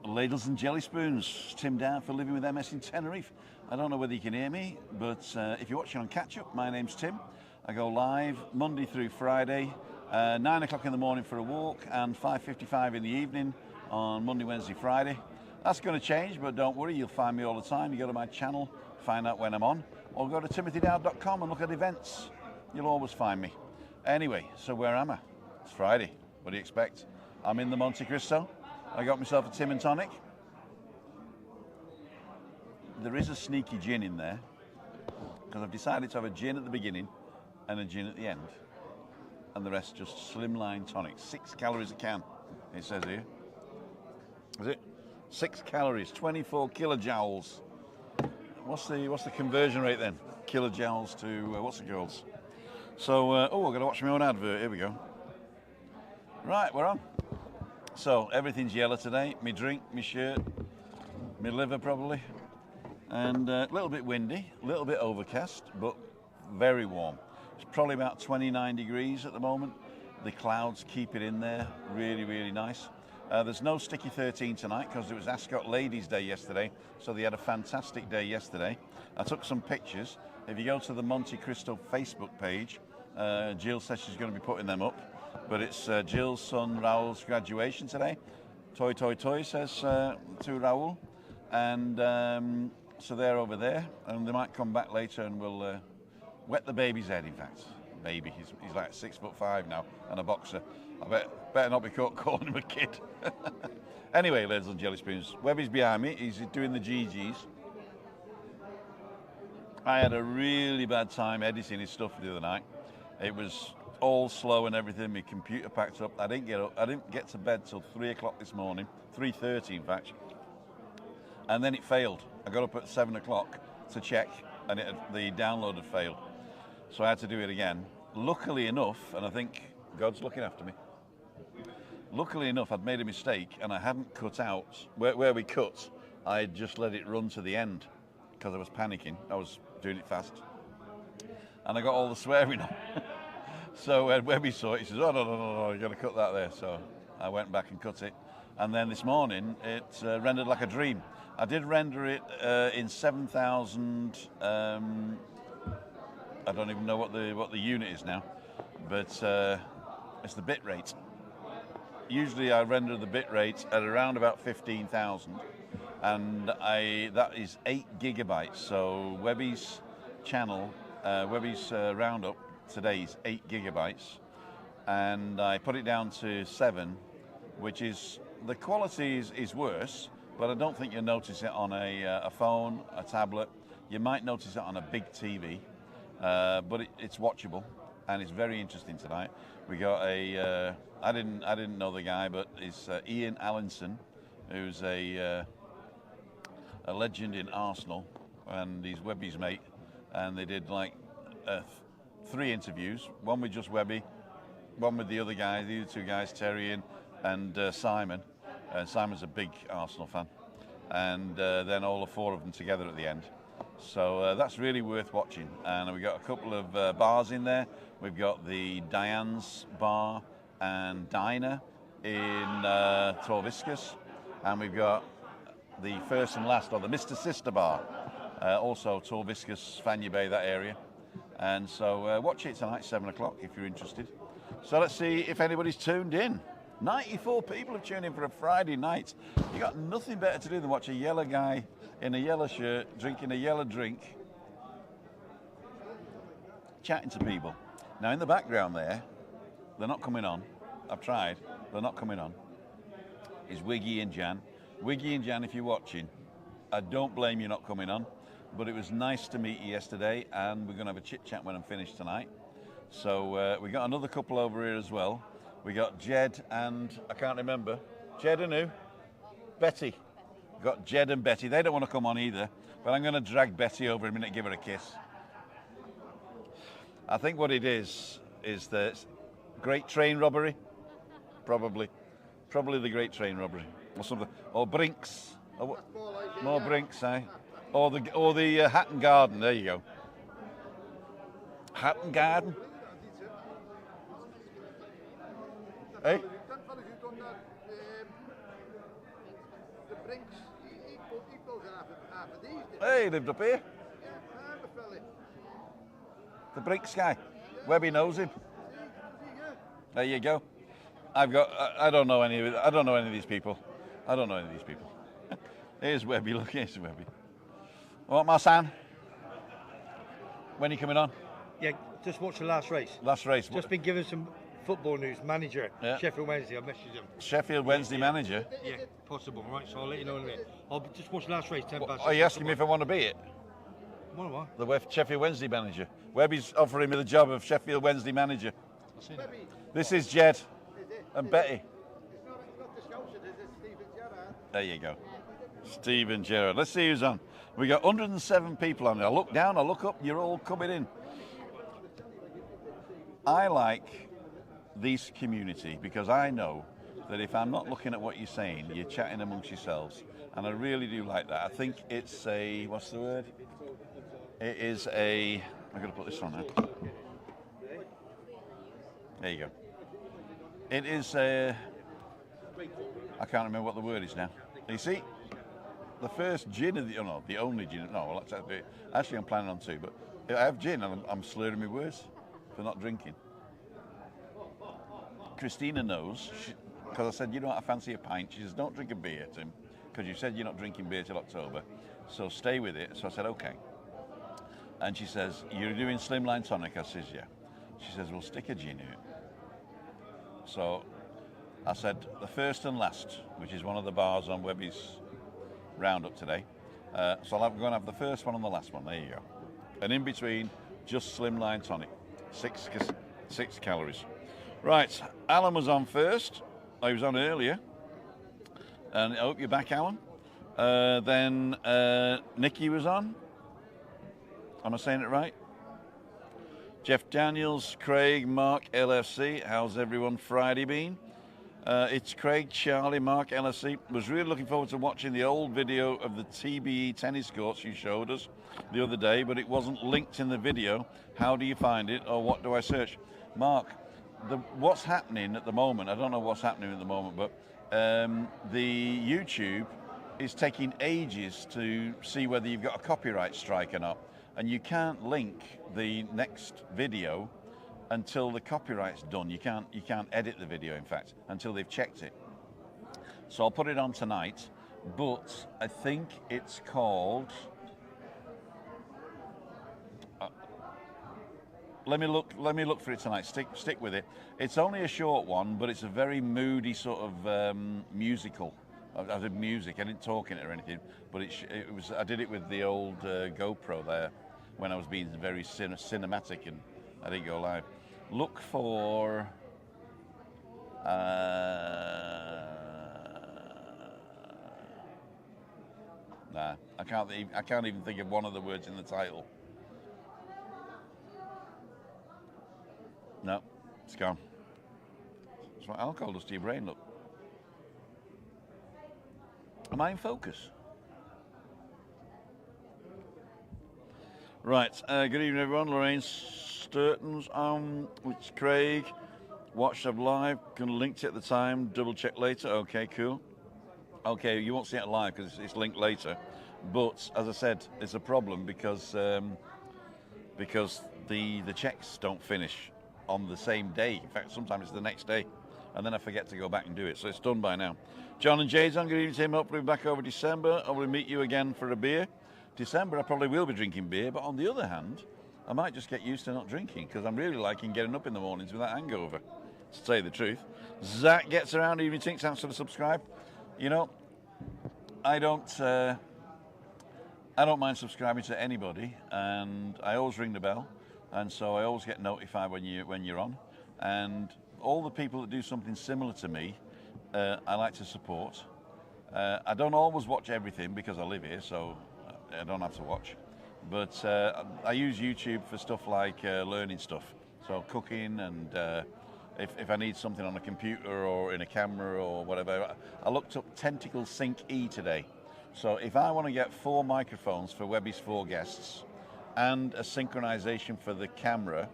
Ladles and jelly spoons. Tim down for Living with MS in Tenerife. I don't know whether you can hear me, but if you're watching on Catch Up, my name's Tim. I go live Monday through Friday, 9 o'clock in the morning for a walk and 5:55 in the evening on Monday, Wednesday, Friday. That's going to change, but don't worry, you'll find me all the time. You go to my channel, find out when I'm on, or go to timothydowd.com and look at events. You'll always find me. Anyway, so where am I? It's Friday. What do you expect? I'm in the Montecristo. I got myself a Tim and tonic. There is a sneaky gin in there because I've decided to have a gin at the beginning and a gin at the end, and the rest just slimline tonic. 6 calories a can, it says here. Is it? 6 calories, 24 kilojoules. What's the conversion rate then? Kilojoules to what's it called? So I've got to watch my own advert. Here we go. Right, we're on. So everything's yellow today. Me drink, me shirt, me liver probably, and a little bit windy, a little bit overcast, but very warm. It's probably about 29 degrees at the moment. The clouds keep it in there. Really, really nice. There's no Sticky 13 tonight because it was Ascot Ladies' Day yesterday, so they had a fantastic day yesterday. I took some pictures. If you go to the Montecristo Facebook page, Jill says she's going to be putting them up. But it's Jill's son Raul's graduation today. Toy, toy, toy, says to Raul. And so they're over there, and they might come back later and we'll wet the baby's head, in fact. Baby, he's like 6'5" now and a boxer. I better not be caught calling him a kid. Anyway, ladies and jelly spoons, Webby's behind me. He's doing the GGs. I had a really bad time editing his stuff the other night. It was all slow and everything. My computer packed up. I didn't get to bed till 3 o'clock this morning, 3:30 in fact. And then it failed. I got up at 7 o'clock to check, and the download had failed. So I had to do it again. Luckily enough, and I think God's looking after me. Luckily enough, I'd made a mistake and I hadn't cut out where we cut. I had just let it run to the end because I was panicking. I was doing it fast, and I got all the swearing on. So when Webby saw it, he says, "Oh no, you're going to cut that there." So I went back and cut it, and then this morning it rendered like a dream. I did render it in 7,000. I don't even know what the unit is now, but it's the bit rate. Usually I render the bit rate at around about 15,000, and that is 8 gigabytes. So Webby's channel, Webby's roundup today is 8 gigabytes, and I put it down to 7, which is, the quality is worse, but I don't think you'll notice it on a phone, a tablet. You might notice it on a big TV, but it's watchable, and it's very interesting tonight. We got I didn't know the guy, but it's Ian Allinson, who's a legend in Arsenal, and he's Webby's mate, and they did like 3 interviews, one with just Webby, one with the other guys, the other 2 guys, Terry and Simon. Simon's a big Arsenal fan, and then all the 4 of them together at the end. So that's really worth watching. And we got a couple of bars in there. We've got the Diane's Bar and Diner in Torviscus, and we've got the first and last, or the Mr. Sister Bar, also Torviscus, Fanya Bay, that area. And so watch it tonight, 7 o'clock, if you're interested. So let's see if anybody's tuned in. 94 people have tuned in for a Friday night. You got nothing better to do than watch a yellow guy in a yellow shirt, drinking a yellow drink, chatting to people. Now in the background there, they're not coming on. I've tried, they're not coming on. Is Wiggy and Jan. Wiggy and Jan, if you're watching, I don't blame you not coming on. But it was nice to meet you yesterday, and we're going to have a chit-chat when I'm finished tonight. So we got another couple over here as well. We got Jed and, I can't remember, Jed and who? Betty. We've got Jed and Betty. They don't want to come on either, but I'm going to drag Betty over in a minute and give her a kiss. I think what it is the Great Train Robbery. Probably the Great Train Robbery. Or something. Or Brinks. Or, more Brinks, eh? Or the Hatton Garden, there you go. Hatton Garden? Eh? Brinks, he pulls an half of these. Hey, he lived up here. Yeah, I'm a fella. The Brinks guy. Webby knows him. See, yeah. There you go. I don't know any of these people. I don't know any of these people. Here's Webby. Look, here's Webby. What, my son? When are you coming on? Yeah, just watch the last race. Last race. Just been given some football news. Manager, Yeah. Sheffield Wednesday. I messaged him. Sheffield Wednesday manager. Yeah, possible, right? So I'll let you know in a minute. I'll just watch the last race, 10 past. Are you asking me if I want to be it? What am I? The Sheffield Wednesday manager. Webby's offering me the job of Sheffield Wednesday manager. Webby, This is Jed is it? and Betty. It's not the Scousers, it's Stephen Gerrard. There you go. Stephen Gerrard. Let's see who's on. We got 107 people on there. I look down, I look up, you're all coming in. I like this community because I know that if I'm not looking at what you're saying, you're chatting amongst yourselves. And I really do like that. I think it's a, what's the word? It is a, I'm going to put this on now. There you go. It is a, I can't remember what the word is now. You see, the first gin of the, oh no, the only gin, no, well, actually I'm planning on two, but I have gin and I'm slurring my words for not drinking. Christina knows, because I said, you know what, I fancy a pint. She says, don't drink a beer, Tim, because you said you're not drinking beer till October, so stay with it. So I said, okay. And she says, you're doing slimline tonic? I says, yeah. She says, we'll stick a gin in it. So I said, the first and last, which is one of the bars on Webby's roundup today. So I'm going to have the first one and the last one. There you go. And in between, just slimline tonic. Six calories. Right, Alan was on first. He was on earlier. And I hope you're back, Alan. Then Nikki was on. Am I saying it right? Jeff Daniels, Craig, Mark, LFC. How's everyone Friday been? It's Craig, Charlie, Mark, LFC. Was really looking forward to watching the old video of the TBE tennis courts you showed us the other day, but it wasn't linked in the video. How do you find it, or what do I search? Mark, what's happening at the moment, I don't know what's happening at the moment, but the YouTube is taking ages to see whether you've got a copyright strike or not. And you can't link the next video until the copyright's done. You can't edit the video, in fact, until they've checked it. So I'll put it on tonight, but I think it's called. Let me look for it tonight. Stick with it. It's only a short one, but it's a very moody sort of musical. I did music. I didn't talk in it or anything, but it was. I did it with the old GoPro there when I was being very cinematic, and I didn't go live. Look for. Nah, I can't even think of one of the words in the title. No, it's gone. That's what alcohol does to your brain, look. Am I in focus? Right, good evening everyone. Lorraine Sturton's on, it's Craig. Watched up live, can link it at the time, double check later. Okay, cool. Okay, you won't see it live because it's linked later. But as I said, it's a problem because the checks don't finish on the same day. In fact, sometimes it's the next day, and then I forget to go back and do it. So it's done by now. John and Jay's on. Good evening, Tim. Hopefully back over December. I will meet you again for a beer. December, I probably will be drinking beer, but on the other hand, I might just get used to not drinking because I'm really liking getting up in the mornings without hangover, to tell you the truth. Zach gets around. Evening, Tinks. Thanks for the subscribe. You know, I don't mind subscribing to anybody, and I always ring the bell, and so I always get notified when you're on. And all the people that do something similar to me, I like to support. I don't always watch everything because I live here, so I don't have to watch. But I use YouTube for stuff like learning stuff, so cooking, and if I need something on a computer or in a camera or whatever. I looked up Tentacle Sync E today. So if I want to get 4 microphones for Webby's 4 guests and a synchronization for the camera,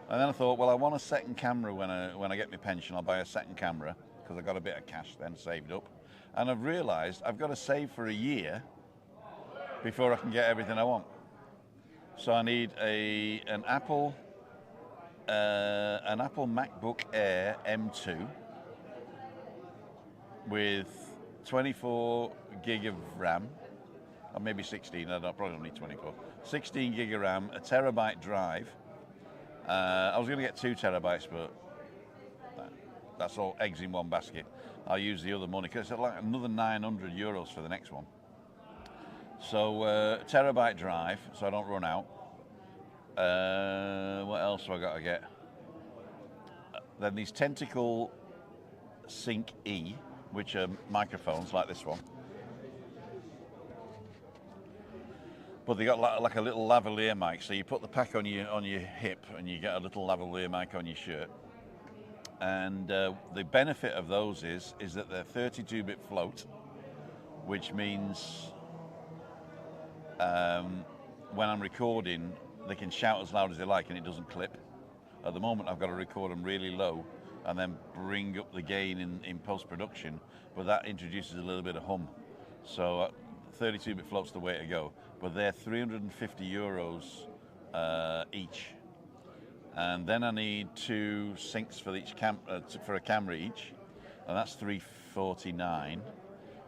and then I thought, well, I want a second camera when I get my pension. I'll buy a second camera because I got a bit of cash then saved up. And I've realised I've got to save for a year before I can get everything I want. So I need an Apple MacBook Air M2 with 24 gig of RAM, or maybe 16. I don't probably only 24. 16 gig of RAM, a terabyte drive. I was going to get 2 terabytes, but that's all eggs in one basket. I'll use the other money because it's like another €900 for the next one. So terabyte drive, so I don't run out. What else have I got to get? Then these Tentacle Sync E, which are microphones like this one. But they got like a little lavalier mic, so you put the pack on your hip and you get a little lavalier mic on your shirt. And the benefit of those is that they're 32-bit float, which means when I'm recording, they can shout as loud as they like and it doesn't clip. At the moment, I've got to record them really low and then bring up the gain in post-production, but that introduces a little bit of hum. So 32-bit float's the way to go. But they're €350 each. And then I need 2 syncs for each for a camera each, and that's $349.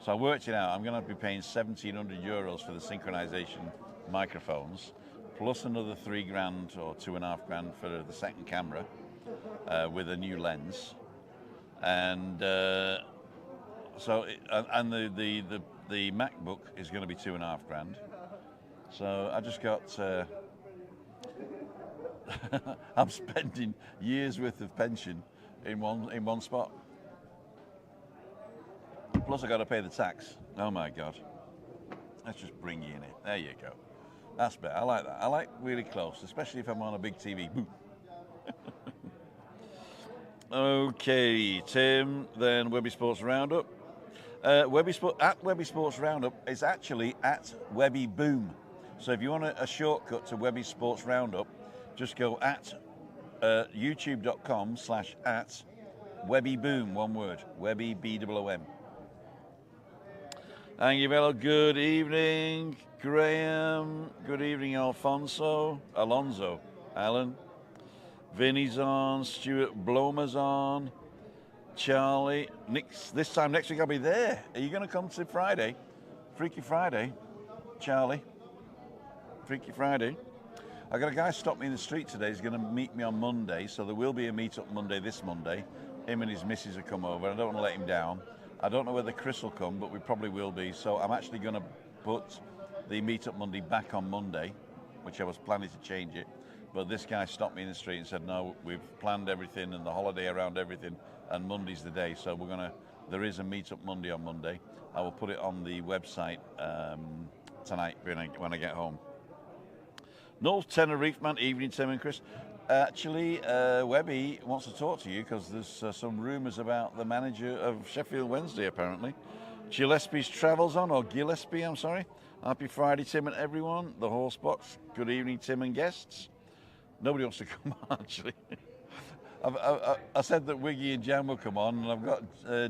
So I worked it out. I'm going to be paying €1,700 for the synchronization microphones, plus another $3,000 or $2,500 for the second camera with a new lens, and the MacBook is going to be $2,500. So I just got. I'm spending years worth of pension in one spot. Plus I got to pay the tax. Oh my God. Let's just bring you in it. There you go. That's better. I like that. I like really close, especially if I'm on a big TV. Okay, Tim, then Webby Sports Roundup. Webby Sports Roundup is actually at Webby Boom. So if you want a shortcut to Webby Sports Roundup, just go at youtube.com/at Webby Boom, one word, Webby BOOM. Thank you, fellow. Good evening, Graham. Good evening, Alonso, Alan. Vinny's on, Stuart Blomer's on, Charlie. This time next week I'll be there. Are you going to come to Friday? Freaky Friday, Charlie. Freaky Friday. I got a guy stop me in the street today. He's going to meet me on Monday, so there will be a meetup Monday this Monday. Him and his missus will come over. I don't want to let him down. I don't know whether Chris will come, but we probably will be. So I'm actually going to put the meetup Monday back on Monday, which I was planning to change it. But this guy stopped me in the street and said, no, we've planned everything and the holiday around everything, and Monday's the day. So there is a meetup Monday on Monday. I will put it on the website tonight when I get home. North Tenerife man, evening Tim and Chris. Actually, Webby wants to talk to you because there's some rumours about the manager of Sheffield Wednesday, apparently. Gillespie's Travels on, or Gillespie, I'm sorry. Happy Friday, Tim and everyone. The Horse Box. Good evening, Tim and guests. Nobody wants to come on, actually. I said that Wiggy and Jan will come on, and I've got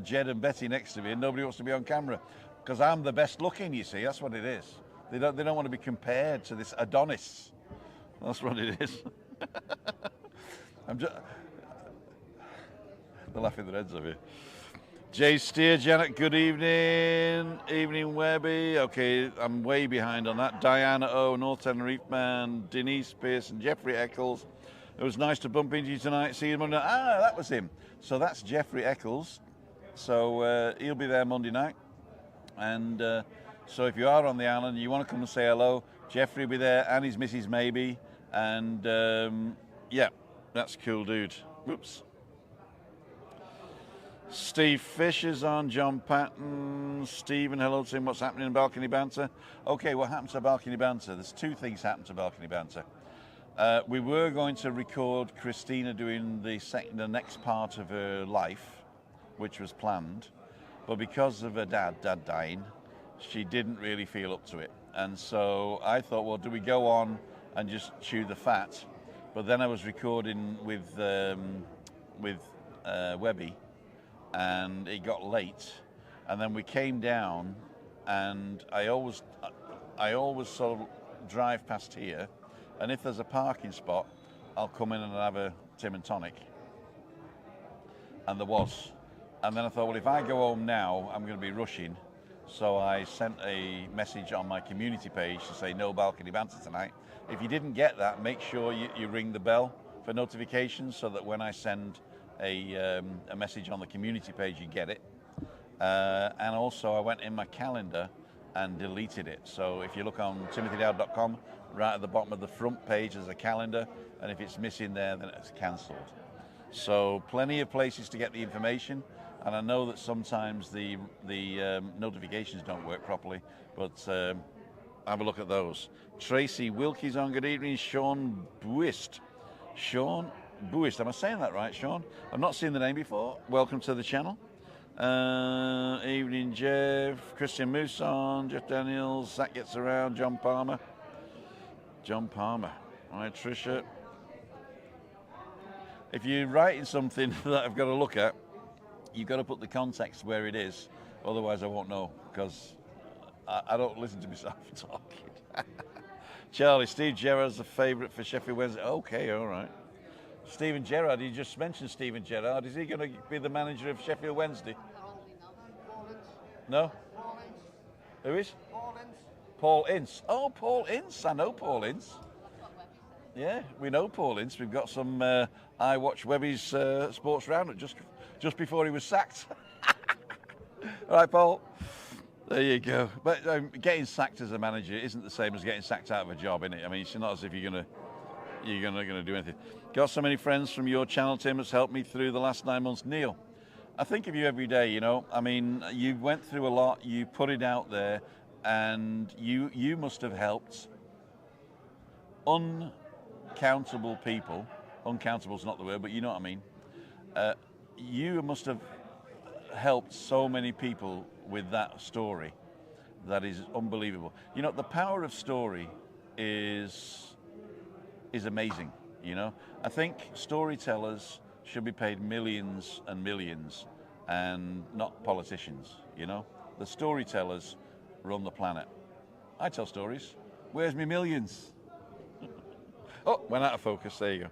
Jed and Betty next to me, and nobody wants to be on camera because I'm the best looking, you see. That's what it is. They don't want to be compared to this Adonis. That's what it is. They're laughing their heads off here. Jay Steer, Janet, good evening. Evening, Webby. Okay, I'm way behind on that. Diana O, North Tenerife man, Denise Pearson, Jeffrey Eccles. It was nice to bump into you tonight. See you Monday night. Ah, that was him. So that's Jeffrey Eccles. So he'll be there Monday night. And so if you are on the island, you want to come and say hello, Jeffrey will be there, and his missus maybe. And yeah, that's cool, dude. Whoops. Steve Fisher's on, John Patton, Stephen, hello Tim, what's happening in Balcony Banter? Okay, what happened to Balcony Banter? There's 2 things happened to Balcony Banter. We were going to record Christina doing the next part of her life, which was planned, but because of her dad dying, she didn't really feel up to it. And so I thought, well, do we go on and just chew the fat? But then I was recording with Webby, and it got late, and then we came down, and I always sort of drive past here, and if there's a parking spot, I'll come in and have a Tim and tonic. And there was. And then I thought, well, if I go home now, I'm going to be rushing. So I sent a message on my community page to say no balcony banter tonight. If you didn't get that, make sure you ring the bell for notifications so that when I send a message on the community page, you get it. And also I went in my calendar and deleted it. So if you look on timothydowd.com, right at the bottom of the front page there's a calendar, and if it's missing there, then it's cancelled. So plenty of places to get the information, and I know that sometimes the notifications don't work properly, but have a look at those. Tracy Wilkie's on, good evening. Sean Buist. Sean Buist, am I saying that right, Sean? I've not seen the name before. Welcome to the channel. Evening, Jeff. Christian Mousson, Jeff Daniels, Zach Gets Around, John Palmer. Hi, Tricia. If you're writing something that I've got to look at, you've got to put the context where it is, otherwise I won't know, because I don't listen to myself talking. Charlie, Steve Gerrard's a favourite for Sheffield Wednesday. Okay, all right. Steven Gerrard, you just mentioned Steven Gerrard. Is he going to be the manager of Sheffield Wednesday? No? Who is? Paul Ince. Oh, Paul Ince. I know Paul Ince. Yeah, we know Paul Ince. We've got some. I watched Webby's Sports Roundup just before he was sacked. All right, Paul. There you go. But getting sacked as a manager isn't the same as getting sacked out of a job, is it? I mean, it's not as if you're gonna do anything. Got so many friends from your channel, Tim. Has helped me through the last 9 months. Neil, I think of you every day. You know, I mean, you went through a lot. You put it out there, and you must have helped uncountable people. Uncountable's not the word, but you know what I mean. You must have helped so many people with that story. That is unbelievable. You know, the power of story is amazing. You know, I think storytellers should be paid millions and millions, and not politicians. You know, the storytellers run the planet. I tell stories. Where's me millions? Oh, went out of focus. There you go.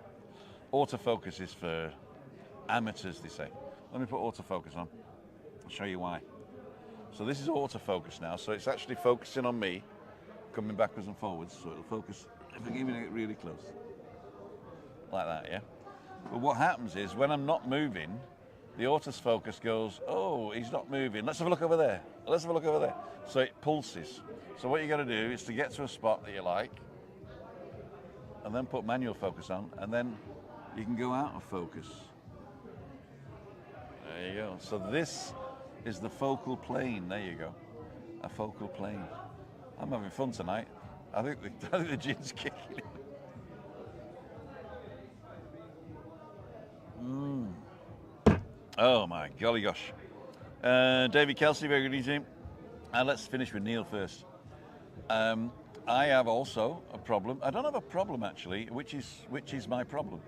Autofocus is for amateurs, they say. Let me put autofocus on. I'll show you why. So this is autofocus now. So it's actually focusing on me, coming backwards and forwards. So it'll focus if I'm giving it really close. Like that, yeah? But what happens is when I'm not moving, the autofocus goes, oh, he's not moving. Let's have a look over there. Let's have a look over there. So it pulses. So what you got to do is to get to a spot that you like, and then put manual focus on, and then you can go out of focus. There you go. So this is the focal plane. There you go. A focal plane. I'm having fun tonight. I think the gin's kicking in. Oh my golly gosh. David Kelsey, very good evening. And let's finish with Neil first. I have also a problem. I don't have a problem actually, which is my problem.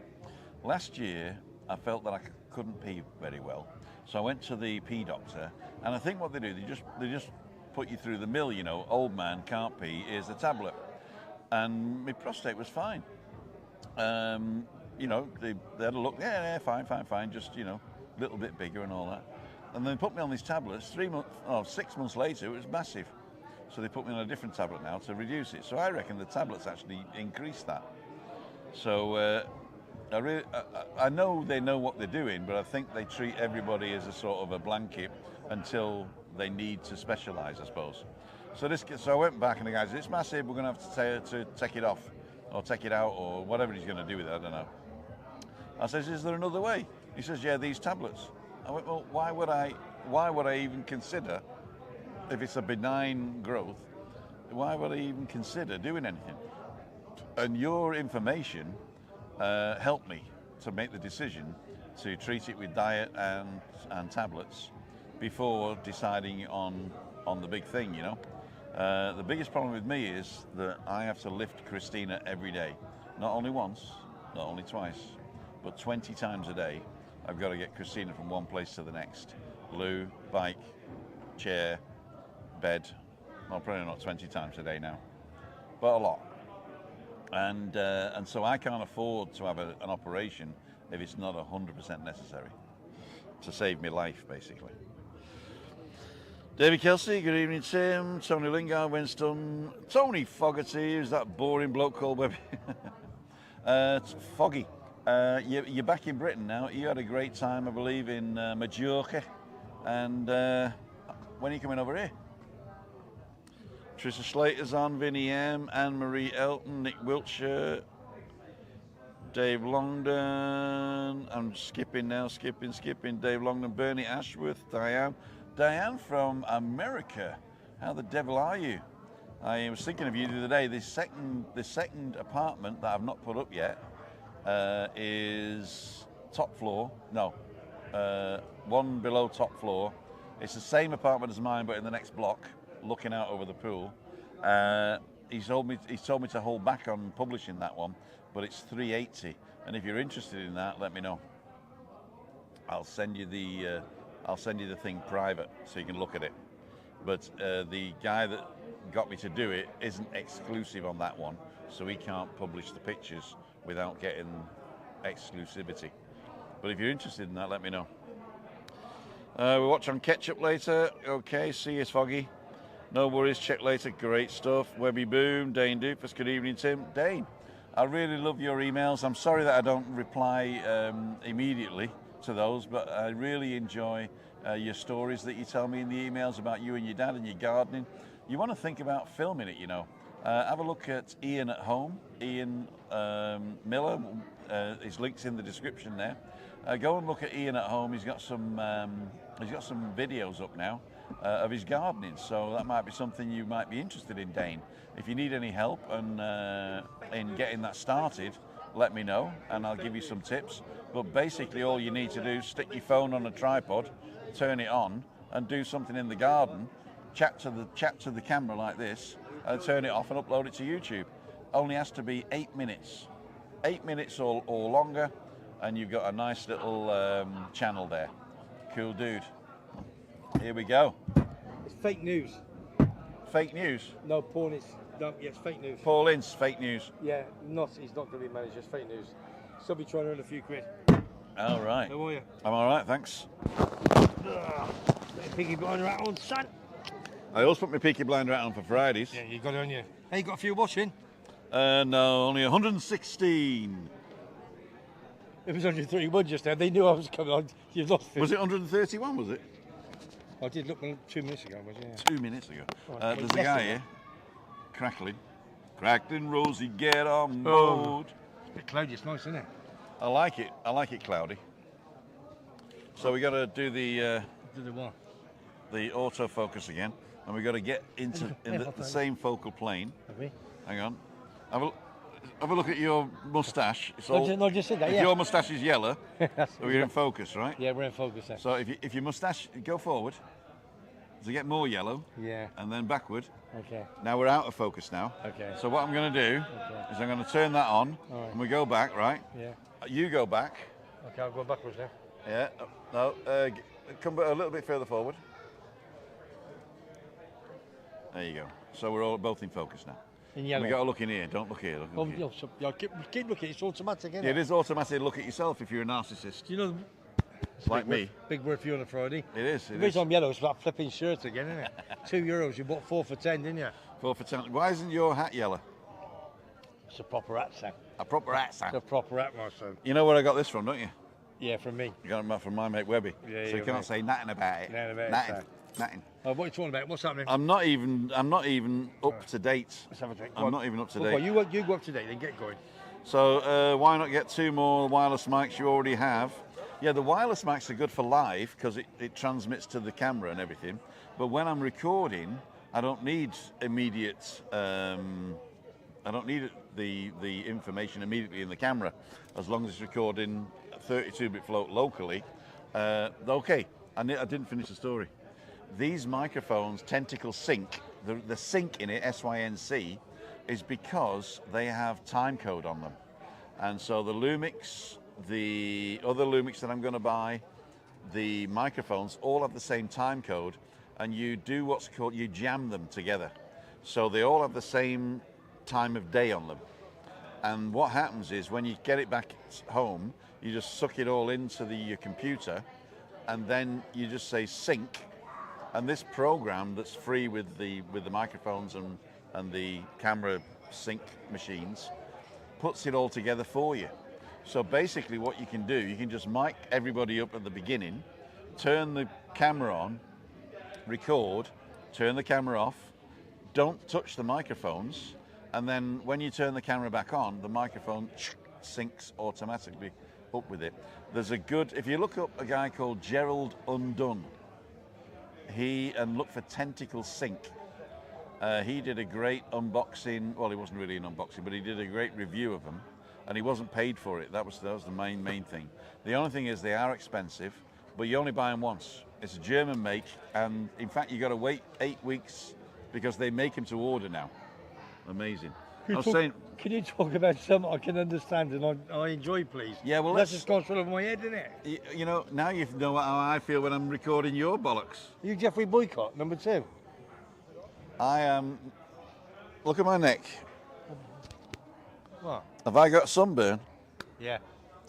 Last year, I felt that I couldn't pee very well, so I went to the pee doctor, and I think what they do, they just put you through the mill. You know, old man can't pee. Here's the tablet, and my prostate was fine. You know, they had a look. Yeah, fine. Just, you know, a little bit bigger and all that. And they put me on these tablets. 6 months later, it was massive. So they put me on a different tablet now to reduce it. So I reckon the tablets actually increase that. So I know they know what they're doing, but I think they treat everybody as a sort of a blanket until they need to specialise, I suppose. So I went back and the guy said, it's massive, we're going to have to take it off or take it out or whatever he's going to do with it, I don't know. I says, is there another way? He says, yeah, these tablets. I went, well, why would I even consider, if it's a benign growth, why would I even consider doing anything? And your information helped me to make the decision to treat it with diet and tablets before deciding on the big thing, you know. The biggest problem with me is that I have to lift Christina every day. Not only once, not only twice, but 20 times a day. I've got to get Christina from one place to the next. loo, bike, chair, bed. Well, probably not 20 times a day now, but a lot. And so I can't afford to have an operation if it's not 100% necessary to save me life, basically. David Kelsey, good evening, Tim. Tony Lingard, Winston. Tony Fogarty, who's that boring bloke called Webby? It's Foggy. You're back in Britain now. You had a great time, I believe, in Majorca. And when are you coming over here? Trisha Slater's on, Vinnie M, Anne-Marie Elton, Nick Wiltshire, Dave Longdon. I'm skipping now, skipping. Dave Longdon, Bernie Ashworth, Diane from America. How the devil are you? I was thinking of you the other day. The second apartment that I've not put up yet is top floor. No, one below top floor. It's the same apartment as mine, but in the next block, looking out over the pool. He's told me to hold back on publishing that one, but it's $380. And if you're interested in that, let me know. I'll send you the thing private so you can look at it. But the guy that got me to do it isn't exclusive on that one, so he can't publish the pictures without getting exclusivity. But if you're interested in that, let me know. We'll watch on Ketchup later. Okay, see you, Foggy. No worries, check later. Great stuff. Webby Boom, Dane Doofus. Good evening, Tim. Dane, I really love your emails. I'm sorry that I don't reply immediately to those, but I really enjoy your stories that you tell me in the emails about you and your dad and your gardening. You want to think about filming it, you know. Have a look at Ian at Home, Ian Miller. His link's in the description there. Go and look at Ian at Home. He's got some videos up now of his gardening, so that might be something you might be interested in, Dane. If you need any help in getting that started, let me know and I'll give you some tips. But basically all you need to do is stick your phone on a tripod, turn it on and do something in the garden, chat to the camera like this and turn it off and upload it to YouTube. Only has to be 8 minutes. 8 minutes or longer and you've got a nice little channel there. Cool dude. Here we go. It's fake news. Fake news? No, Paul, it's fake news. Paul Ince, fake news. Yeah, he's not going to be managed, it's fake news. Somebody trying to earn a few quid. All right. How are you? I'm all right, thanks. Piggy blinder hat on, son. I always put my Peaky Blinder hat on for Fridays. Yeah, you got it on you. Hey, you got a few watching? No, only 116. It was 131 just now. They knew I was coming on. You've lost it. Was it 131, was it? I did look 2 minutes ago, was it? Yeah. 2 minutes ago. Right, There's a guy here, crackling. Crackling, Rosie, get on board. It's a bit cloudy, it's nice, isn't it? I like it cloudy. So we got to do the Do the what? the autofocus again, and we got to get into the same focal plane. Have we? Hang on. Have a look at your moustache. It's all, No, just said that, if yeah. your moustache is yellow, we're in focus, right? Yeah, we're in focus there. So if your moustache, go forward, to get more yellow, Yeah. and then backward. Okay. Now we're out of focus now. Okay. So what I'm going to do is I'm going to turn that on, All right. and we go back, right? Yeah. You go back. Okay, I'll go backwards now. Yeah. No. Come a little bit further forward. There you go. So we're all both in focus now. In yellow. We got to look in here. Don't look here. Look here. Keep looking. It's automatic, isn't It is automatic. Look at yourself if you're a narcissist. You know, Like me. Big word for you on a Friday. It is. The reason I'm yellow is about flipping shirts again, isn't it? €2. You bought 4 for 10, didn't you? 4 for 10. Why isn't your hat yellow? It's a proper hat, son. A proper hat, It's Sam. a proper hat, my son. You know where I got this from, don't you? Yeah, from me. You got it from my mate Webby. Yeah, so yeah, you can't mate. say nothing about it. Nothing about it, Nothing. Sam. Nothing. What are you talking about? What's happening? I'm not even up to date. Let's have a drink. I'm not even up to Well, date. you go up to date, then get going. So why not get 2 more wireless mics you already have? Yeah, the wireless mics are good for live because it transmits to the camera and everything. But when I'm recording, I don't need immediate. I don't need the information immediately in the camera, as long as it's recording 32-bit float locally. Okay, I didn't finish the story. These microphones, Tentacle Sync, the sync in it, SYNC, is because they have time code on them. And so the Lumix, the other Lumix that I'm going to buy, the microphones all have the same time code, and you do what's called, you jam them together. So they all have the same time of day on them. And what happens is when you get it back home, you just suck it all into your computer, and then you just say sync. And this program that's free with the microphones and the camera sync machines puts it all together for you. So basically what you can do, you can just mic everybody up at the beginning, turn the camera on, record, turn the camera off, don't touch the microphones, and then when you turn the camera back on, the microphone syncs automatically up with it. There's a good, if you look up a guy called Gerald Undone, and look for Tentacle Sync. He did a great unboxing, well, it wasn't really an unboxing, but he did a great review of them, and he wasn't paid for it. That was the main thing. The only thing is they are expensive, but you only buy them once. It's a German make, and in fact, you got to wait 8 weeks because they make them to order now. Amazing. Can you talk about something I can understand and I enjoy, please? Yeah, well, that's just gone through over my head, isn't it? You know, now you know how I feel when I'm recording your bollocks. You Jeffrey Boycott, number 2. I am. Look at my neck. What? Have I got sunburn? Yeah.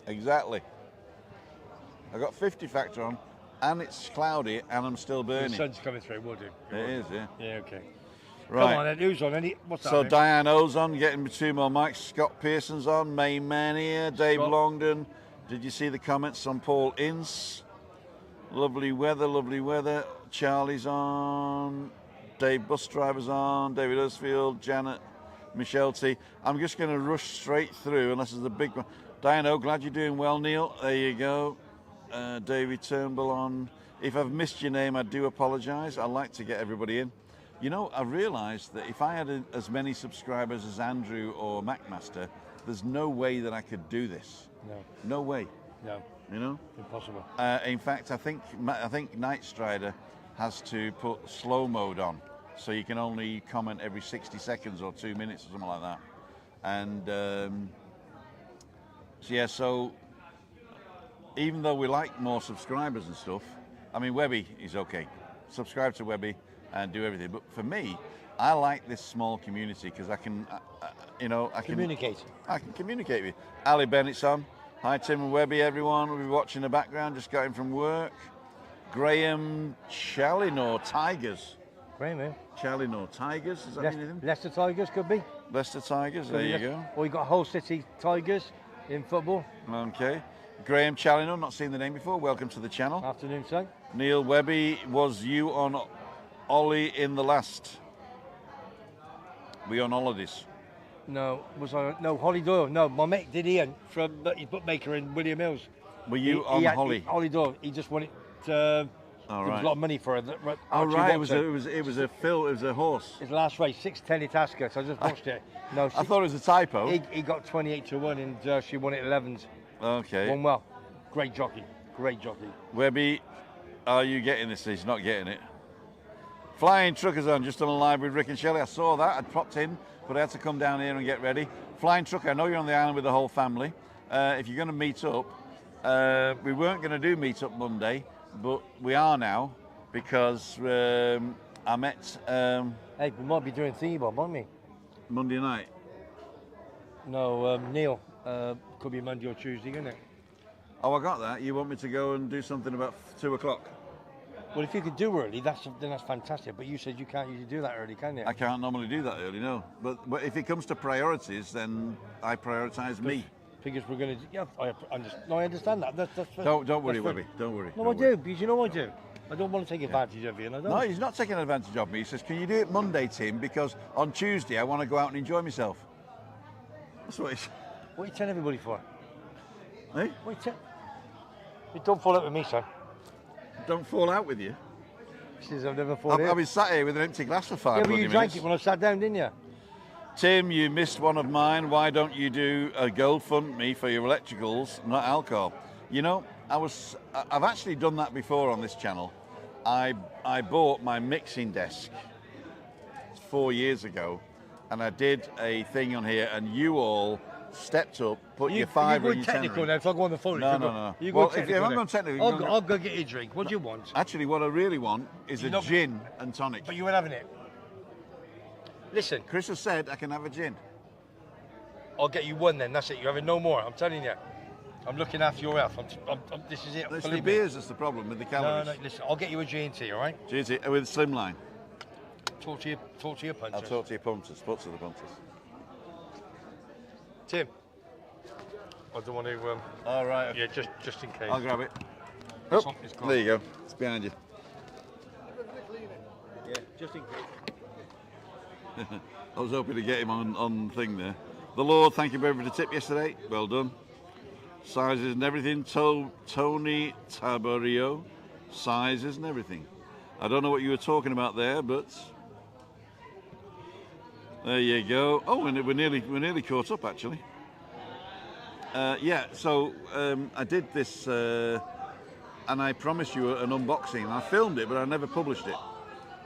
Exactly. I got 50 factor on, and it's cloudy, and I'm still burning. The sun's coming through, will do. It is, yeah. Yeah, okay. Right. Come on, then, who's on? What's that? So name? Diane O's on, getting 2 more mics. Scott Pearson's on, May Mania, Dave Scott. Longdon. Did you see the comments on Paul Ince? Lovely weather. Charlie's on. Dave Bus Driver's on. David Husfield, Janet, Michelle T. I'm just going to rush straight through unless there's a big one. Diane O, glad you're doing well, Neil. There you go. Davey Turnbull on. If I've missed your name, I do apologise. I like to get everybody in. You know, I realised that if I had as many subscribers as Andrew or MacMaster, there's no way that I could do this. No way. No. You know? Impossible. In fact, I think Night Strider has to put slow mode on, so you can only comment every 60 seconds or 2 minutes or something like that. And so even though we like more subscribers and stuff, I mean, Webby is okay. Subscribe to Webby and do everything. But for me, I like this small community because I can, Communicate. I can communicate with you. Ali Bennett's on. Hi, Tim and Webby, everyone. We'll be watching in the background. Just got in from work. Graham Chalinor Tigers. Great, man. Chalinor Tigers, is that anything? Leicester Tigers could be. Leicester Tigers, there you go. Or you got Hull City Tigers in football. Okay. Graham Chalinor, not seen the name before. Welcome to the channel. Afternoon, sir. Neil Webby, was you on Ollie in the last? We on holidays? No, Holly Doyle. No, my mate did Ian from his bookmaker in William Hills. Were you on Holly? Holly Doyle. He just wanted. All there was right. a lot of money for it. Oh right, it was a horse. His last race, 6:10 Itasca. So I just watched it. No, I thought it was a typo. He got 28-1 and she won it 11s. Okay. Won well. Great jockey. Webby, are you getting this? He's not getting it. Flying Truckers on, just on the live with Rick and Shelley. I saw that. I'd popped in, but I had to come down here and get ready. Flying Trucker, I know you're on the island with the whole family. If you're going to meet up, we weren't going to do Meetup Monday, but we are now because I met. Hey, we might be doing thingy bob, aren't we? Monday night. No, Neil. Could be Monday or Tuesday, isn't it? Oh, I got that. You want me to go and do something about 2 o'clock? Well, if you could do early, then that's fantastic. But you said you can't usually do that early, can you? I can't normally do that early, no. But if it comes to priorities, then I prioritise me. Because we're going to. Yeah, I understand that. That's don't worry, Webby. Don't worry. No, I do, because you know I do. I don't want to take advantage of you, and I don't. No, he's not taking advantage of me. He says, "Can you do it Monday, Tim? Because on Tuesday I want to go out and enjoy myself." That's what he's. What are you telling everybody for? Eh? What are you don't fall out with me, son. Don't fall out with you. He says I've never fallen out. I've been sat here with an empty glass for 5 Yeah, but bloody you drank minutes. it when I sat down, didn't you? Tim, you missed one of mine. Why don't you do a GoFundMe for your electricals, not alcohol? You know, I've actually done that before on this channel. I bought my mixing desk 4 years ago, and I did a thing on here, and you all stepped up, put your You fiver go and your technical tenner now, in. if I go on the phone. No, you no, go, no. You Well, go if I'm technical now. going technical, I'll go get you a drink. What do you want? Actually, what I really want is a know- gin and tonic. But you ain't having it. Listen, Chris has said I can have a gin. I'll get you one then. That's it. You're having no more. I'm telling you. I'm looking after your health. This is it. It's the Believe me. beers that's the problem with the No, calories. no. Listen, I'll get you a G&T. All right. Cheers, with slimline. Talk to your puncher. I'll talk to your punters, putts of the punters. Tim. I don't want to. All right. Yeah, just in case. I'll grab it. It's Oh, on- it's gone. there you go. It's behind you. Yeah, just in case. I was hoping to get him on thing there. The Lord, thank you very much for the tip yesterday. Well done. Sizes and everything. Tony Tabario. Sizes and everything. I don't know what you were talking about there, but there you go. Oh, and we're nearly caught up actually. Yeah. So I did this, and I promised you an unboxing. I filmed it, but I never published it,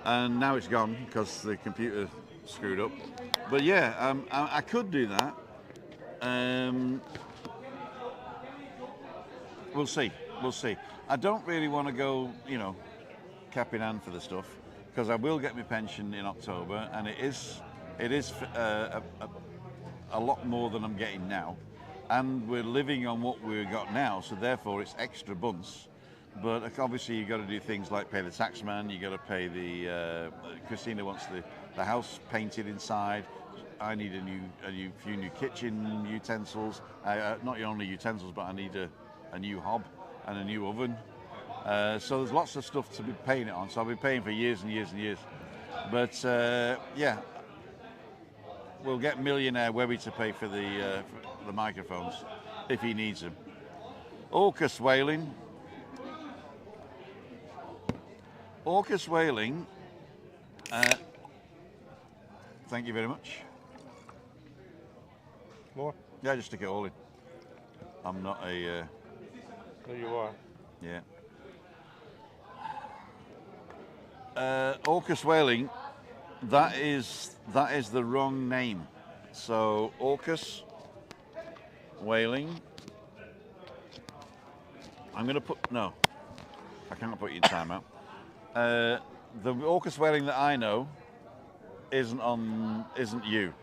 and now it's gone because the computer screwed up. But yeah, I could do that. We'll see. I don't really want to go, cap in hand for the stuff, because I will get my pension in October, and it is a lot more than I'm getting now, and we're living on what we've got now, so therefore it's extra bunts. But obviously you've got to do things like pay the taxman, you got to pay the. Christina wants the house painted inside. I need a few new kitchen utensils. Not only utensils, but I need a new hob and a new oven. So there's lots of stuff to be paying it on. So I've been paying for years and years and years. But yeah, we'll get millionaire Webby to pay for the microphones if he needs them. Orcus whaling. Thank you very much. More? Yeah, just stick it all in. I'm not a. There you are. Yeah. Orcus whaling. That is the wrong name. So Orcus whaling. I'm going to put no. I can't put you in timeout. The Orcus whaling that I know isn't you,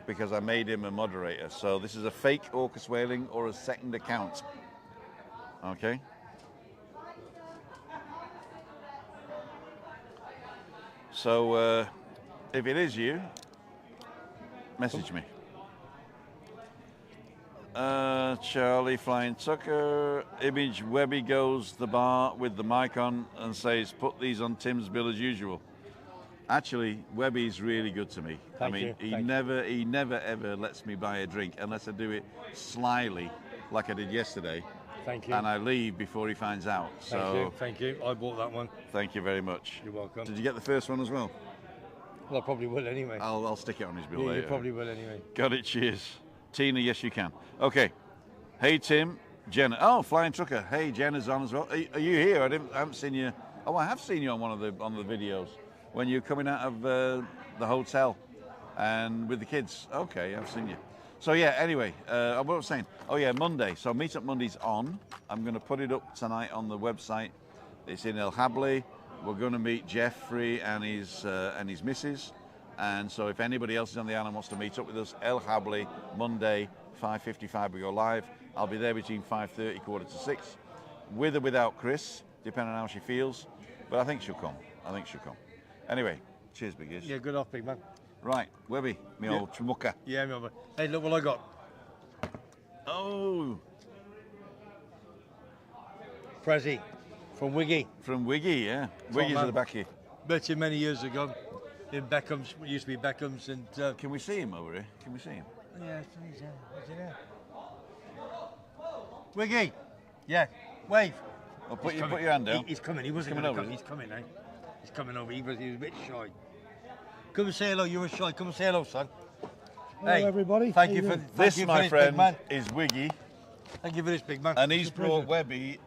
because I made him a moderator. So this is a fake Orcus whaling or a second account. Okay. So if it is you, message me. Charlie Flying Tucker. Image Webby goes to the bar with the mic on and says, "Put these on Tim's bill as usual." Actually, Webby's really good to me. Thank you. He never ever lets me buy a drink unless I do it slyly, like I did yesterday. Thank you. And I leave before he finds out. Thank you. I bought that one. Thank you very much. You're welcome. Did you get the first one as well? Well, I probably will anyway. I'll stick it on his bill Yeah, later. you probably will anyway. Got it, cheers. Tina, yes you can. Okay. Hey Tim, Jenna. Oh, Flying Trucker. Hey, Jenna's on as well. Are you here? I haven't seen you. Oh, I have seen you on one of the videos when you're coming out of the hotel and with the kids. Okay, I've seen you. So yeah, anyway, what was I saying? Oh yeah, Monday. So Meetup Monday's on. I'm going to put it up tonight on the website. It's in El Hable. We're going to meet Jeffrey and his missus. And so if anybody else is on the island wants to meet up with us, El Hable, Monday, 5:55 we go live. I'll be there between 5:30, 5:45, with or without Chris, depending on how she feels. But I think she'll come. Anyway, cheers, big ears. Yeah, good off, big man. Right, Webby, me old chumuka. Yeah, me over. Hey, look what I got. Oh, Prezi from Wiggy. from Wiggy, yeah. Wiggy's at the back here. Met him many years ago in Beckham's. It used to be Beckham's, and Can we see him over here? Can we see him? yeah, he's there. Wiggy. Yeah, wave. Oh, put He's your coming. hand down. He's coming. He wasn't Coming going to over, come. is He's coming now. He's coming over. He was a bit shy. Come and say hello. You were shy. Come and say hello, son. Hello, everybody. Thank How you you for doing? This, thank you my for this, friend, big man. is Wiggy, Thank you for this, big man. and he's It's a brought pleasure. Webby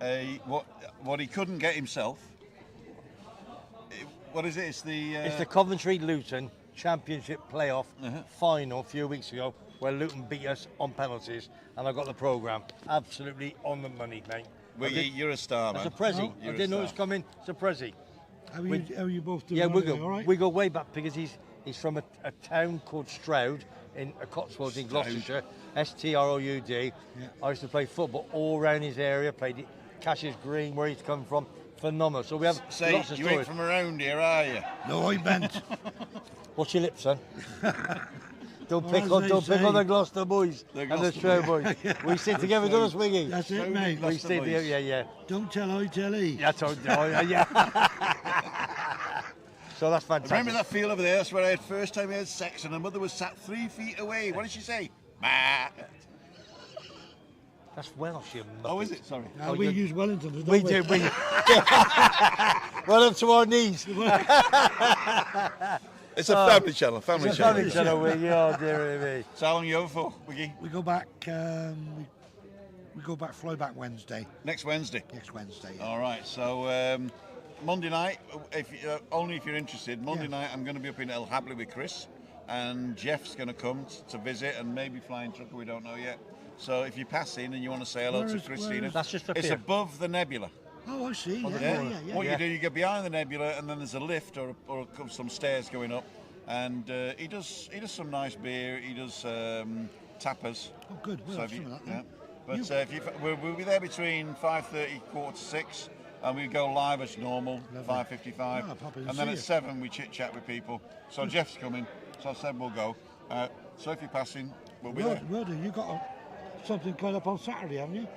what he couldn't get himself. What is it? It's the It's the Coventry Luton Championship playoff final a few weeks ago. where Luton beat us on penalties, and I got the programme absolutely on the money, mate. Wiggy, you're a star, man. It's a Prezi. You're I a didn't know it was star. coming. It's a Prezi. How are you both doing? Yeah, Are you all right? we go way back because he's from a town called Stroud in Cotswolds in Gloucestershire. Stroud. Yeah. I used to play football all around his area. Played at Cashier's Green, where he's come from. Phenomenal. So we have Say, lots of you stories. ain't from around here, are you? No, I bent. What's your lip, son? Don't Well, pick as on they don't pick say- on the Gloucester boys The and the Gloucester Stroud boys. We sit together, don't us, Wiggy? That's it, mate. We sit together, yeah. Don't tell I tell he. Yeah, I told you, yeah. So that's fantastic. Remember that field over there? That's where I had first time I had sex, and her mother was sat 3 feet away. What did she say? Ma. That's Welsh, you Oh, is it? Sorry. We use Wellington, don't We we? do. Well up to our knees. It's a family channel. Family It's a channel. family channel, Wiggy. Oh, dear me. So how long are you over for, Wiggy? We go back. We go back. Fly back Wednesday. Next Wednesday. Next Wednesday. Yeah. All right. So Monday night, only if you're interested. Monday night, I'm going to be up in El Habli with Chris, and Jeff's going to come to visit, and maybe flying trucker. We don't know yet. So if you pass in and you want to say hello Where to is- Christina, where is- That's just up it's here. above the nebula. Oh, I see. the Yeah, corner. yeah. What you do, you get behind the nebula, and then there's a lift or some stairs going up, and he does some nice beer. He does tapas. Oh, good. We'll have if you- some of that yeah. then. But You- if you, we'll be there between 5:30, 5:45, and we go live as normal, 5:55, Oh, pop in and and then see at you. 7 we chit chat with people. So Jeff's coming, so I said we'll go. So if you're passing, we'll be there. Will do. You got something coming up on Saturday, haven't you?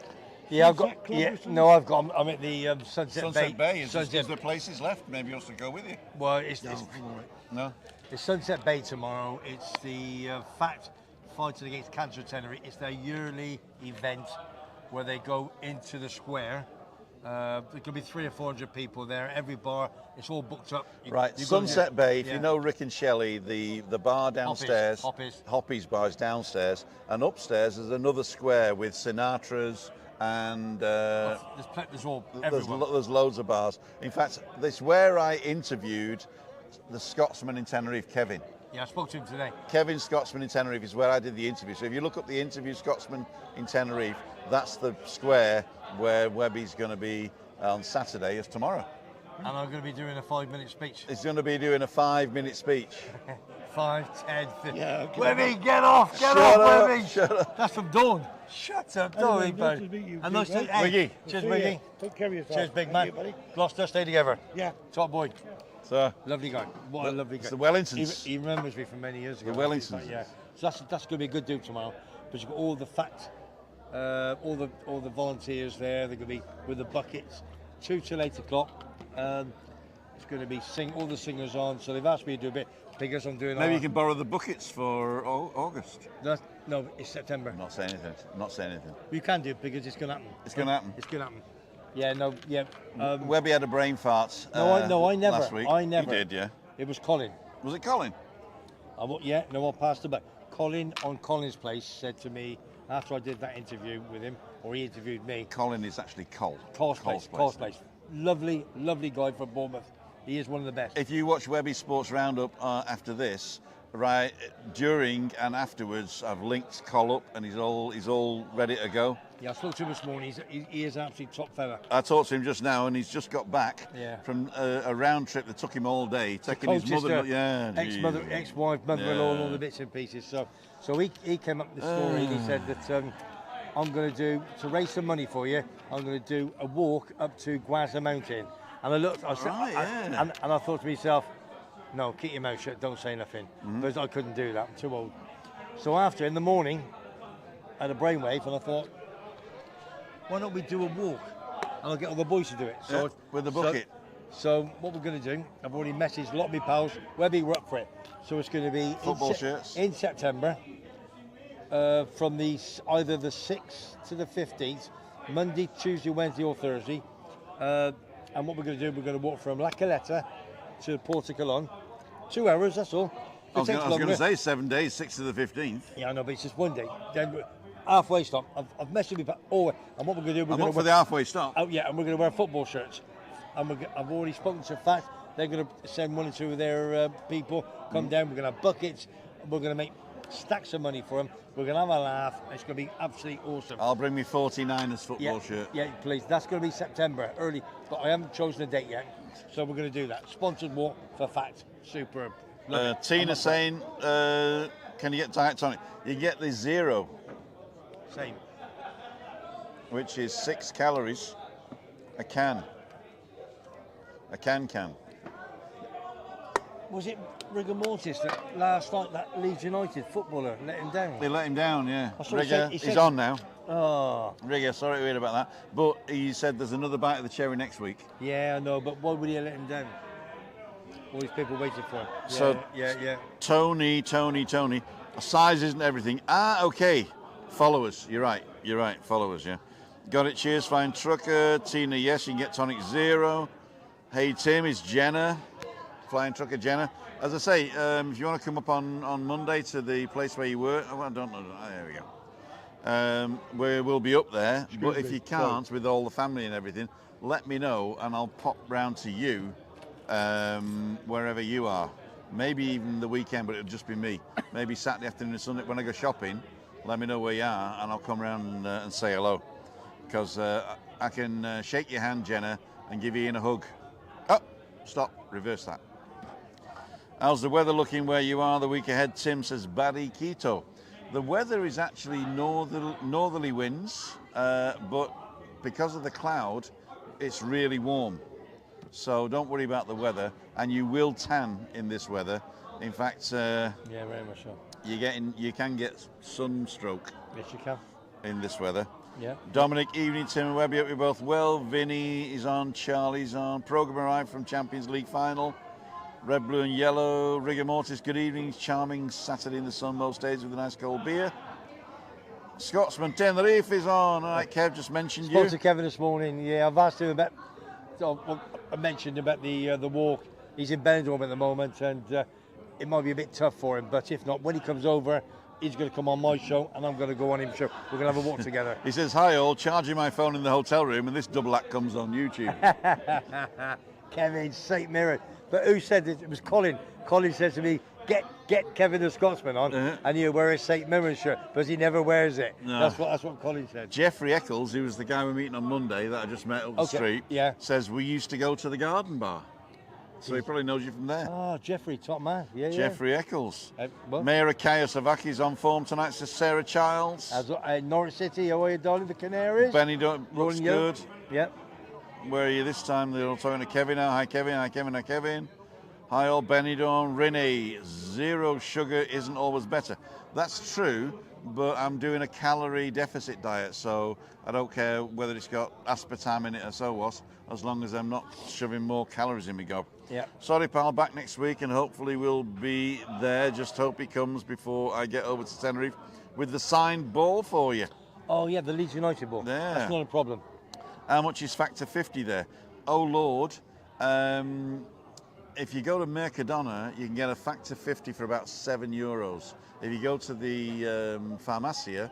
Yeah, I've Sunset got. Club Yeah, or something? no, I've got. I'm at the Sunset Bay, is Sunset. there places left? Maybe us to go with you. Well, it's No, I'm all right. No? it's Sunset Bay tomorrow. It's the Fact Fighting Against Cancer Tenerife. It's their yearly event where they go into the square. There could be 300 or 400 people there. Every bar, it's all booked up. Right, You've got to- Sunset Bay, if yeah. you know Rick and Shelley, the bar downstairs, Hoppy's bar is downstairs, and upstairs there's another square with Sinatra's and There's all everywhere. there's loads of bars. In fact, this is where I interviewed the Scotsman in Tenerife, Kevin. Yeah, I spoke to him today. Kevin Scotsman in Tenerife is where I did the interview. So if you look up the interview Scotsman in Tenerife, that's the square where Webby's going to be on Saturday, as tomorrow. And I'm going to be doing a 5-minute speech. He's going to be doing a 5-minute speech. 5, 10, 15. Yeah, okay. Webby, get off, Shut up, Webby. shut up. That's from Dawn. Shut up, Dawn, Anyway, nice to bud. meet you, And nice to big hey, Wiggy. Cheers, See ya. Wiggy. Take care of yourself. Cheers, big Thank man. you, buddy. Gloucester, stay together. Yeah. Top boy. So Lovely guy. What a lovely guy. it's the Wellingtons. He remembers me from many years ago. The Wellingtons. Yeah. So that's going to be a good do tomorrow. But you've got all the all the volunteers there. They're going to be with the buckets, 2 till 8 o'clock. It's going to be all the singers on. So they've asked me to do a bit because I'm doing. Maybe you can borrow the buckets for August. No, it's September. I'm not saying anything. I'm not saying anything. You can do it because it's going to happen. It's going to happen. It's going to happen. Yeah. No. Yeah. Webby had a brain fart. No, I never. Last week. I never. You did, yeah. It was Colin. Was it Colin? I passed it back. Colin on Colin's place said to me after I did that interview with him, or he interviewed me. Colin is actually Cole. Cole's place. Lovely guy from Bournemouth. He is one of the best. If you watch Webby Sports Roundup after this, right, during and afterwards, I've linked Cole up and he's all ready to go. Yeah, I spoke to him this morning. He is an absolute top fella. I talked to him just now and he's just got back Yeah. from a round trip that took him all day, taking his mother, ex-wife, mother-in-law, and all the bits and pieces. So he came up with the story and he said that I'm going to raise some money for you. I'm going to do a walk up to Guaza Mountain. And I looked, I said, Right, yeah. and I thought to myself, no, keep your mouth shut, don't say nothing, because I couldn't do that. I'm too old. So after in the morning, I had a brainwave, and I thought, why don't we do a walk? And I'll get all the boys to do it. Yeah, with the bucket. So what we're going to do, I've already messaged a lot of my pals. Webby, we're up for it. So it's going to be Football shirts. in September, from either the 6th to the 15th, Monday, Tuesday, Wednesday, or Thursday. And what we're going to do, we're going to walk from La Caleta to Porto Colón. 2 hours, that's all. I was going to say 7 days, 6th to the 15th. Yeah, I know, but it's just one day. Then halfway stop. I've messaged me back. Oh, and what we're going to do, we're I'm going up for the halfway stop. Oh yeah, and we're going to wear football shirts. And I've already spoken to Fact. They're going to send 1 or 2 of their people come down. We're going to have buckets. We're going to make stacks of money for them. We're going to have a laugh. It's going to be absolutely awesome. I'll bring me 49ers football shirt. Yeah, please. That's going to be September, early. But I haven't chosen a date yet. So we're going to do that. Sponsored walk for fact. Superb. Tina saying, can you get diet tonic? You get the zero. Same. Which is 6 calories a can. A can. Was it rigor mortis that last night that Leeds United footballer let him down? They let him down, yeah. I saw Rigger, he he's said- on now. Oh, Rigger, sorry to hear about that. But he said there's another bite of the cherry next week. yeah, I know, but why would he let him down? All these people waiting for him. Yeah, So- yeah. Tony. Size isn't everything. Ah, okay. Followers. You're right. Followers, yeah. Got it. Cheers, fine trucker. Tina, yes, you can get tonic zero. Hey, Tim, it's Jenna. Flying trucker Jenna. As I say, if you want to come up on Monday to the place where you work, I don't know. There we go. We'll be up there. But if you can't, with all the family and everything, let me know and I'll pop round to you wherever you are. Maybe even the weekend, but it'll just be me. Maybe Saturday afternoon and Sunday when I go shopping. Let me know where you are and I'll come round and say hello. Because I can shake your hand, Jenna, and give you a hug. Oh, stop. Reverse that. How's the weather looking where you are the week ahead? Tim says, Badi Quito. The weather is actually northerly winds, but because of the cloud, it's really warm. So don't worry about the weather, and you will tan in this weather. In fact, Yeah, very much so. you can get sunstroke Yes, you can. in this weather. Yeah. Dominic, evening, Tim and Webby, hope you're both well. Vinny is on, Charlie's on. Program arrived from Champions League final. Red, blue and yellow. Rigor mortis, good evening. Charming Saturday in the sun most days with a nice cold beer. Scotsman, Tenerife is on. All right, Kev, just mentioned you. Spoke to Kevin this morning. Yeah, I've asked him about. I mentioned about the walk. He's in Benidorm at the moment, and it might be a bit tough for him. But if not, when he comes over, he's going to come on my show, and I'm going to go on his show. We're going to have a walk together. He says, hi all, charging my phone in the hotel room, and this double act comes on YouTube. Kevin, St. Mirror. But who said it? It was Colin. Colin said to me, get Kevin the Scotsman on, and you wear a St. Mirren shirt, because he never wears it. No. That's what Colin said. Jeffrey Eccles, who was the guy we're meeting on Monday that I just met up the street, says we used to go to the Garden Bar. So he probably knows you from there. Oh, Jeffrey, top man. Yeah, Jeffrey Eccles. Well, Mayor Akaya Savaki's on form tonight, says Sarah Childs. Norwich City, how are you, darling? The Canaries? Benny looks Rolling good. Yep. Where are you this time? They're all talking to Kevin now. Hi, Kevin. Hi, Kevin. Hi, Kevin. Hi, all. Benidorm. Renee. Zero sugar isn't always better. That's true, but I'm doing a calorie deficit diet, so I don't care whether it's got aspartame in it or so what, as long as I'm not shoving more calories in me gob. Yeah. Sorry, pal. Back next week, and hopefully we'll be there. Just hope he comes before I get over to Tenerife with the signed ball for you. Oh, yeah, the Leeds United ball. Yeah. That's not a problem. How much is Factor 50 there? Oh, Lord. If you go to Mercadona, you can get a Factor 50 for about €7. If you go to the Farmacia,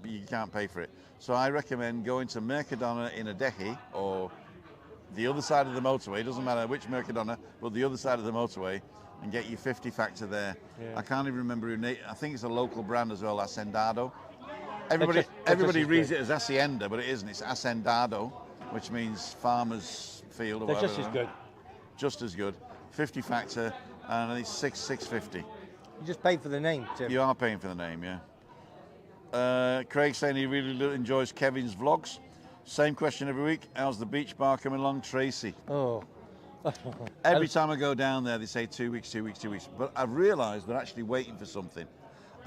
you can't pay for it. So I recommend going to Mercadona in Adeje, or the other side of the motorway. It doesn't matter which Mercadona, but the other side of the motorway, and get your 50 Factor there. Yeah. I can't even remember who. I think it's a local brand as well, Hacendado. Everybody reads it as Hacienda, but it isn't. It's Hacendado, which means farmer's field or whatever. They're just as good. Just as good. 50 Factor, and I think $6.50. You just pay for the name, Tim. You are paying for the name, yeah. Craig saying he really enjoys Kevin's vlogs. Same question every week. How's the beach bar coming along, Tracy? Oh. Every time I go down there, they say 2 weeks, 2 weeks, 2 weeks. But I've realised they're actually waiting for something.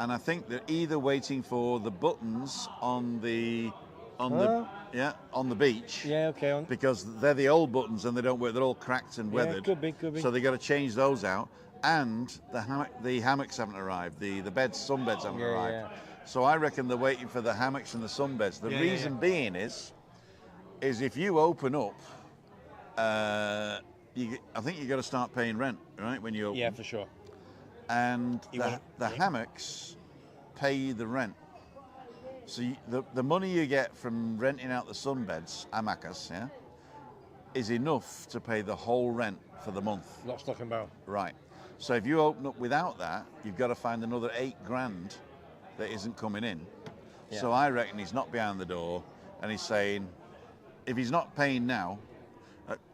And I think they're either waiting for the buttons on the beach. Yeah, okay. Because they're the old buttons and they don't work. They're all cracked and weathered. Could be. So they got to change those out. And the hammocks haven't arrived. The sunbeds haven't arrived. Yeah. So I reckon they're waiting for the hammocks and the sunbeds. The reason being is if you open up, I think you've got to start paying rent, right, when you open. Yeah, for sure. And the hammocks pay the rent. So the money you get from renting out the sunbeds, hamacas, is enough to pay the whole rent for the month. Lock, stock and barrel. Right. So if you open up without that, you've got to find another 8 grand that isn't coming in. Yeah. So I reckon he's not behind the door, and he's saying, if he's not paying now,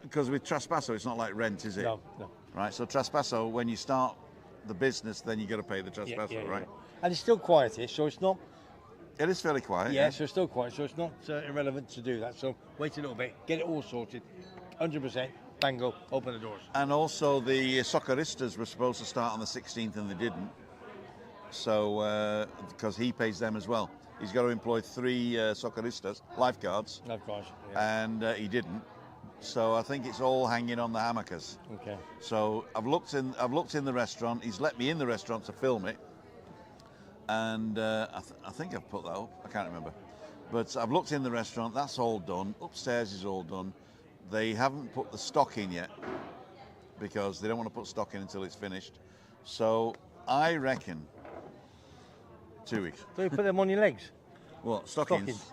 because with Traspasso it's not like rent, is it? No. Right. So Traspasso, when you start the business, then you got to pay the Traspasso, right? And it's still quietish, so it's not. It is fairly quiet. Yeah, so it's still quiet, so it's not irrelevant to do that. So wait a little bit, get it all sorted, 100%. Bango, open the doors. And also the Socorristas were supposed to start on the 16th and they didn't. So, because he pays them as well. He's got to employ 3 Socorristas, lifeguards. Lifeguards, yeah. And he didn't. So I think it's all hanging on the hammocks. Okay. So I've looked in the restaurant. He's let me in the restaurant to film it. And I think I've put that up. I can't remember. But I've looked in the restaurant. That's all done. Upstairs is all done. They haven't put the stock in yet because they don't want to put stock in until it's finished. So I reckon 2 weeks. So you put them on your legs? What, stockings?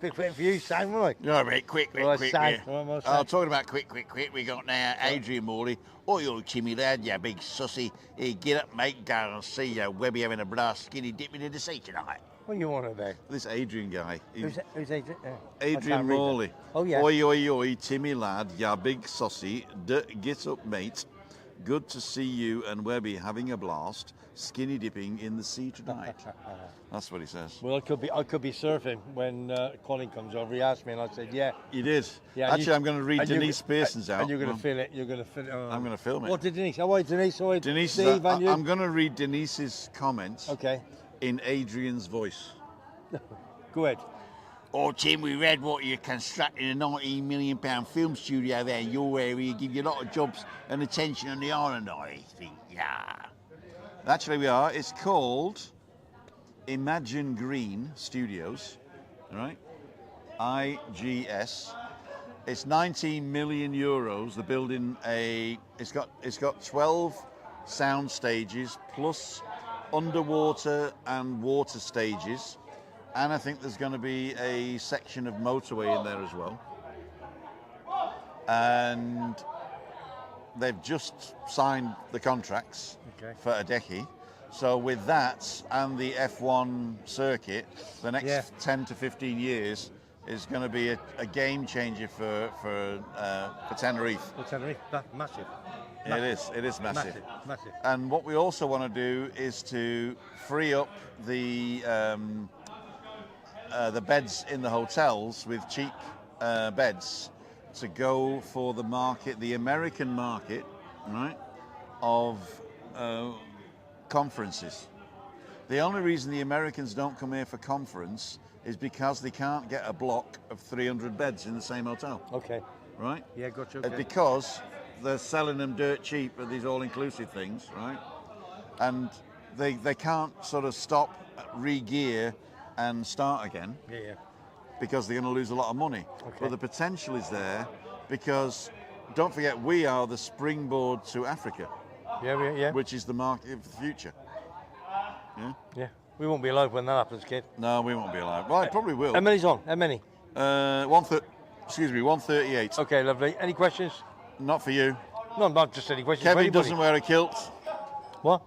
Big fit for you, Sam, right? No, mate, quick. Sam. Yeah. Almost Oh, Sam. talking about quick. We got now Adrian Morley. Oh, you Timmy lad, you big sussy. Hey, get up, mate, go and see you. Webby having a blast skinny dipping in the sea tonight. What do you want about? This Adrian guy. Who's Adrian? Adrian Morley. Oh, yeah. Oi, Timmy lad, ya big sussy. Get up, mate. Good to see you and Webby having a blast, skinny dipping in the sea tonight. That's what he says. Well, I could be surfing when Colin comes over. He asked me, and I said, "Yeah." You did. Yeah. Actually, I'm going to read Denise Pearson's out. And you're going to film it. You're going to film it. I'm going to film it. What did Denise? Oh, wait, Denise. Oh, wait, Denise, Steve, and you. I'm going to read Denise's comments. Okay. In Adrian's voice. Go ahead. Oh, Tim, we read what you're constructing a £19 million film studio there in your area. Give you a lot of jobs and attention on the island, I think. Yeah. Actually, we are. It's called Imagine Green Studios, right? IGS. It's 19 million euros. The building it's got 12 sound stages plus underwater and water stages. And I think there's going to be a section of motorway in there as well. And they've just signed the contracts for a decade. So with that and the F1 circuit, the next 10 to 15 years is going to be a game changer for Tenerife. For Tenerife, massive. It is massive. Massive. And what we also want to do is to free up the beds in the hotels with cheap beds to go for the market, the American market, right, of conferences. The only reason the Americans don't come here for conference is because they can't get a block of 300 beds in the same hotel. Okay. Right? Yeah, gotcha. Okay. Because they're selling them dirt cheap at these all-inclusive things, right? And they can't sort of stop, re-gear, and start again. Yeah. Because they're going to lose a lot of money. Okay. But the potential is there because, don't forget, we are the springboard to Africa. Yeah. Which is the market of the future. Yeah? Yeah. We won't be alive when that happens, kid. No, we won't be alive. Well, I probably will. How many's on? How many? 138. Okay, lovely. Any questions? Not for you. No, not just any questions. Kevin doesn't wear a kilt. What?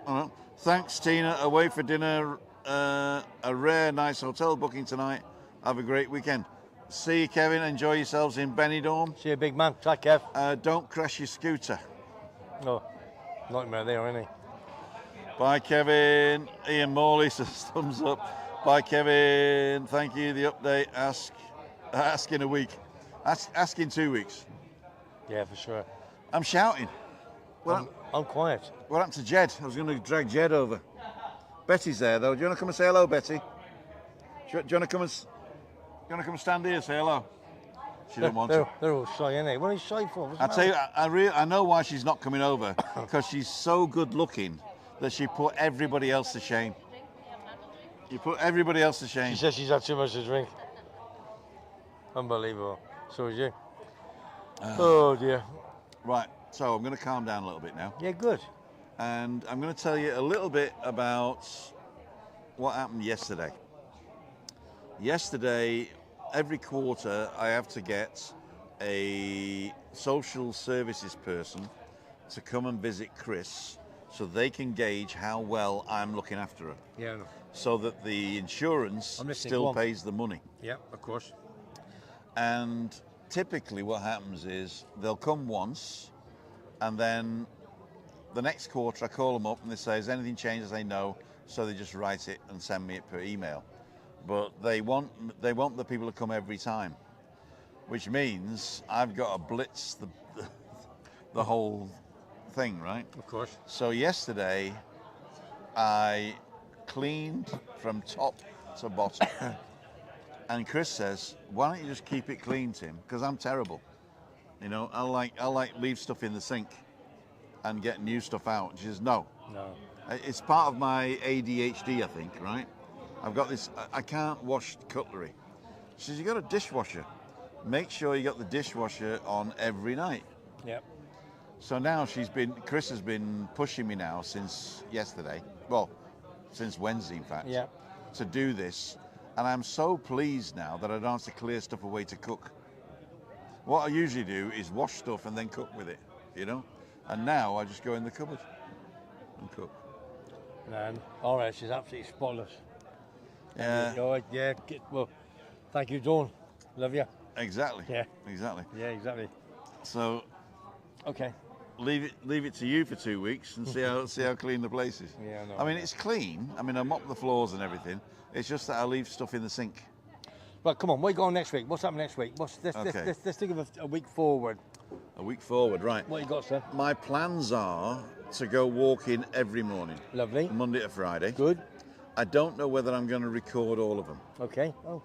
Oh, thanks, Tina. Away for dinner. A rare, nice hotel booking tonight. Have a great weekend. See you, Kevin. Enjoy yourselves in Benidorm. See you, big man. Take care. Don't crash your scooter. No, nightmare there, isn't he? Bye, Kevin. Ian Morley says thumbs up. Bye, Kevin. Thank you. The update. Ask in a week. Ask in 2 weeks. Yeah, for sure. I'm shouting. I'm quiet. What happened to Jed? I was going to drag Jed over. Betty's there, though. Do you want to come and say hello, Betty? Do you want to come and stand here and say hello? She don't want to. They're all shy, ain't they? What are you shy for? I tell you, I know why she's not coming over. Because she's so good looking that she put everybody else to shame. You put everybody else to shame. She says she's had too much to drink. Unbelievable. So is you. Oh dear. Right, so I'm going to calm down a little bit now. Yeah, good. And I'm going to tell you a little bit about what happened yesterday. Yesterday, every quarter, I have to get a social services person to come and visit Chris so they can gauge how well I'm looking after her. Yeah, I know. So that the insurance I'm listening. still pays the money. Yeah, of course. And typically what happens is they'll come once, and then the next quarter I call them up and they say, has anything changed? I say no. So they just write it and send me it per email. But they want the people to come every time, which means I've got to blitz the whole thing, right? Of course. So yesterday I cleaned from top to bottom. And Chris says, why don't you just keep it clean, Tim? Because I'm terrible. You know, I like leave stuff in the sink and get new stuff out. And she says, no. It's part of my ADHD, I think, right? I've got this, I can't wash cutlery. She says, you got a dishwasher. Make sure you got the dishwasher on every night. Yep. So now Chris has been pushing me now since yesterday. Well, since Wednesday, in fact. Yep. To do this. And I'm so pleased now that I don't have to clear stuff away to cook. What I usually do is wash stuff and then cook with it, you know? And now I just go in the cupboard and cook. Man, all right, she's absolutely spotless. Yeah. Yeah, well, thank you, Dawn. Love you. Exactly. Yeah. Exactly. Yeah, exactly. So Okay. leave it to you for 2 weeks and see how clean the place is. Yeah, I know. I mean, it's clean. I mean, I mop the floors and everything. It's just that I leave stuff in the sink. Right, come on, what are you going next week? What's happening next week? Let's think of a week forward. A week forward, right. What you got, sir? My plans are to go walking every morning. Lovely. Monday to Friday. Good. I don't know whether I'm going to record all of them. Okay. Oh.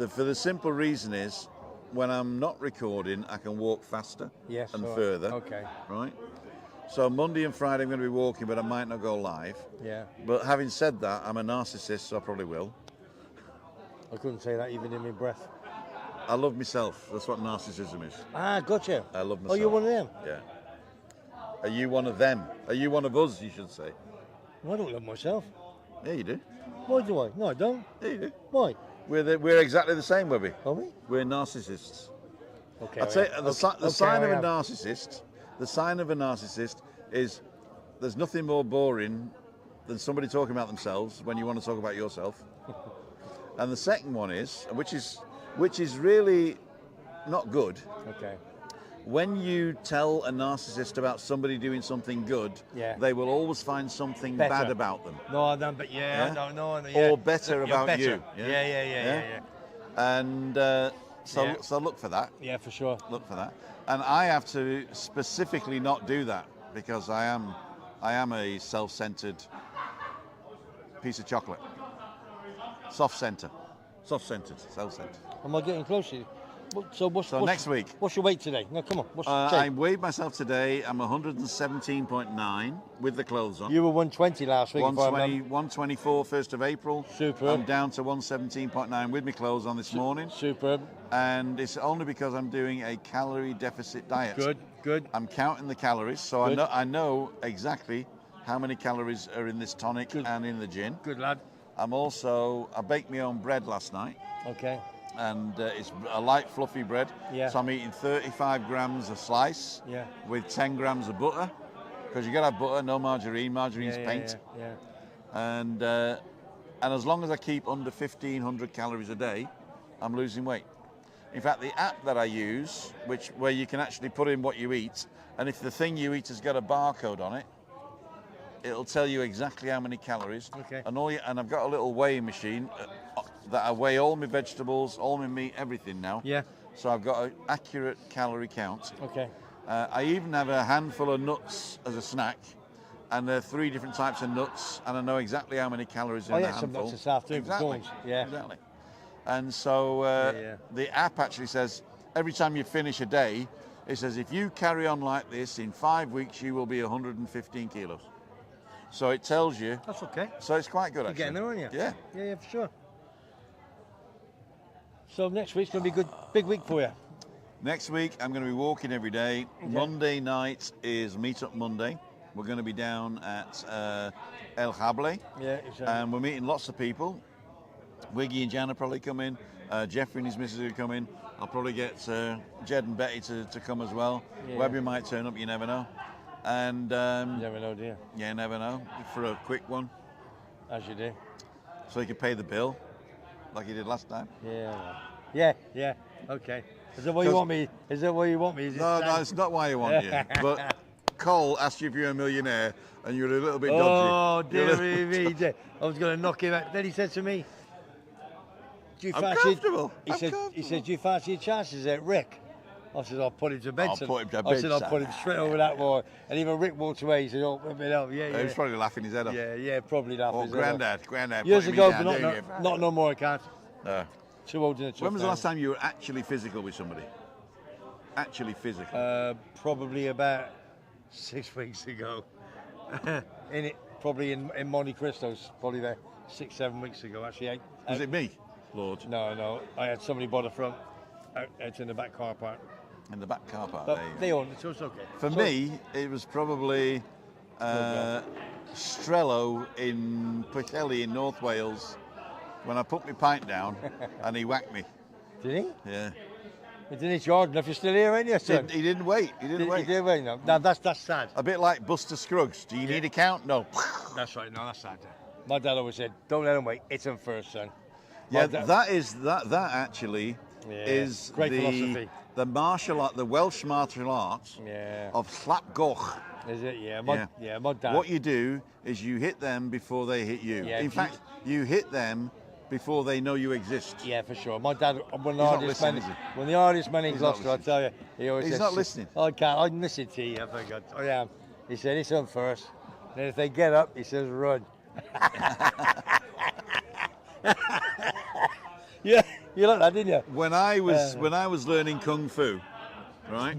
For the simple reason is, when I'm not recording, I can walk faster Yes. and all right. further. Okay. Right? So Monday and Friday I'm going to be walking, but I might not go live. Yeah. But having said that, I'm a narcissist, so I probably will. I couldn't say that even in my breath. I love myself. That's what narcissism is. Ah, gotcha. I love myself. Oh, you're one of them? Yeah. Are you one of them? Are you one of us, you should say? Well, I don't love myself. Yeah, you do. Why do I? No, I don't. Yeah, you do. Why? We're exactly the same, Webby. Are we? We're narcissists. Okay. I'd say the sign of I a am. narcissist. The sign of a narcissist is there's nothing more boring than somebody talking about themselves when you want to talk about yourself. And the second one is, which is really not good. Okay. When you tell a narcissist about somebody doing something good, Yeah. they will always find something Better. bad about them. No, I don't, but yeah, Yeah? no, Or yeah. better You're about better. you. Yeah. And so Yeah. look for that. Yeah, for sure. Look for that. And I have to specifically not do that because I am a self-centered piece of chocolate. Self-centered, self-centered. Am I getting closer? So next week. What's your weight today? No, come on. What's I weighed myself today. I'm 117.9 with the clothes on. You were 120 last week. 120, 124 1st of April. Superb. I'm down to 117.9 with my clothes on this morning. Superb. And it's only because I'm doing a calorie deficit diet. Good. I'm counting the calories, so Good. I know exactly how many calories are in this tonic and in the gin. Good lad. I baked my own bread last night. Okay. And it's a light, fluffy bread. Yeah. So I'm eating 35 grams a slice with 10 grams of butter. Because you got to have butter, no margarine. Margarine's paint. Yeah. And as long as I keep under 1,500 calories a day, I'm losing weight. In fact, the app that I use, where you can actually put in what you eat, and if the thing you eat has got a barcode on it, it'll tell you exactly how many calories. Okay. And I've got a little weighing machine that I weigh all my vegetables, all my meat, everything now. Yeah. So I've got an accurate calorie count. Okay. I even have a handful of nuts as a snack, and there are 3 different types of nuts, and I know exactly how many calories in I a had some handful. nuts this afternoon. Exactly. Yeah. Exactly. And so the app actually says every time you finish a day, it says if you carry on like this in 5 weeks, you will be 115 kilos. So it tells you. That's okay. So it's quite good, You're actually. getting there, aren't you? Yeah. Yeah, for sure. So next week's going to be a good, big week for you. Next week, I'm going to be walking every day. Okay. Monday night is Meetup Monday. We're going to be down at El Hable. Yeah, exactly. And we're meeting lots of people. Wiggy and Jan will probably come in. Jeffrey and his missus will come in. I'll probably get Jed and Betty to come as well. Yeah. Webby might turn up, you never know. And You never know, do you? you never know, for a quick one, As you do. so you can pay the bill, like you did last time. Yeah. Okay. Is that what you want me? Is that what you want me? Is it No, Sam? it's not why I want you. But Cole asked you if you're a millionaire, and you're a little bit dodgy. Oh, You're a dear little- me. I was going to knock him out. Then he said to me, do you I'm fancy... comfortable. He I'm said, comfortable. do you fancy your chances at Rick? I said, I'll put him to bed. I'll son." put him to I bed, said, I'll son. put him straight over that boy. And even Rick walked away. He said, oh, a bit up. He Yeah. was probably laughing his head off. Yeah, probably that. Or Grandad, Years put me ago, down, but don't you? not no more, I can't. No. Too old in the When was the last time you were actually physical with somebody? Actually physical. Probably about 6 weeks ago. Probably in Montecristo, probably about 6-7 weeks ago. Actually, Was it me, Lord? No. I had somebody by the front, out in the back car park. In the back car park. But there you go. they own it, so it's okay. For me, it was probably Strello in Pwllheli in North Wales when I put my pint down and he whacked me. Did he? Yeah. He didn't hit you hard enough. You're still here, ain't you, son? He didn't wait. He didn't wait. He did wait. No, that's sad. A bit like Buster Scruggs. Do you need a count? No. That's right. No, that's sad. My dad always said, "Don't let him wait. Hit him first, son." Yeah, My dad- that actually is Great philosophy. the martial art, the Welsh martial arts Yeah. of slapgoch. Is it? Yeah. Yeah. My dad. What you do is you hit them before they hit you. Yeah, In you- fact, you hit them before they know you exist. Yeah, for sure. My dad, when the not hardest listening, man, is he? when the hardest man in He's not Gloucester, I listening. tell you, he always He's says, not listening. I can't. I'm listening to you. I forgot. I am. He said, "It's on first. And if they get up, he says, "Run." Yeah, you like that, didn't you? When I was learning kung fu, right,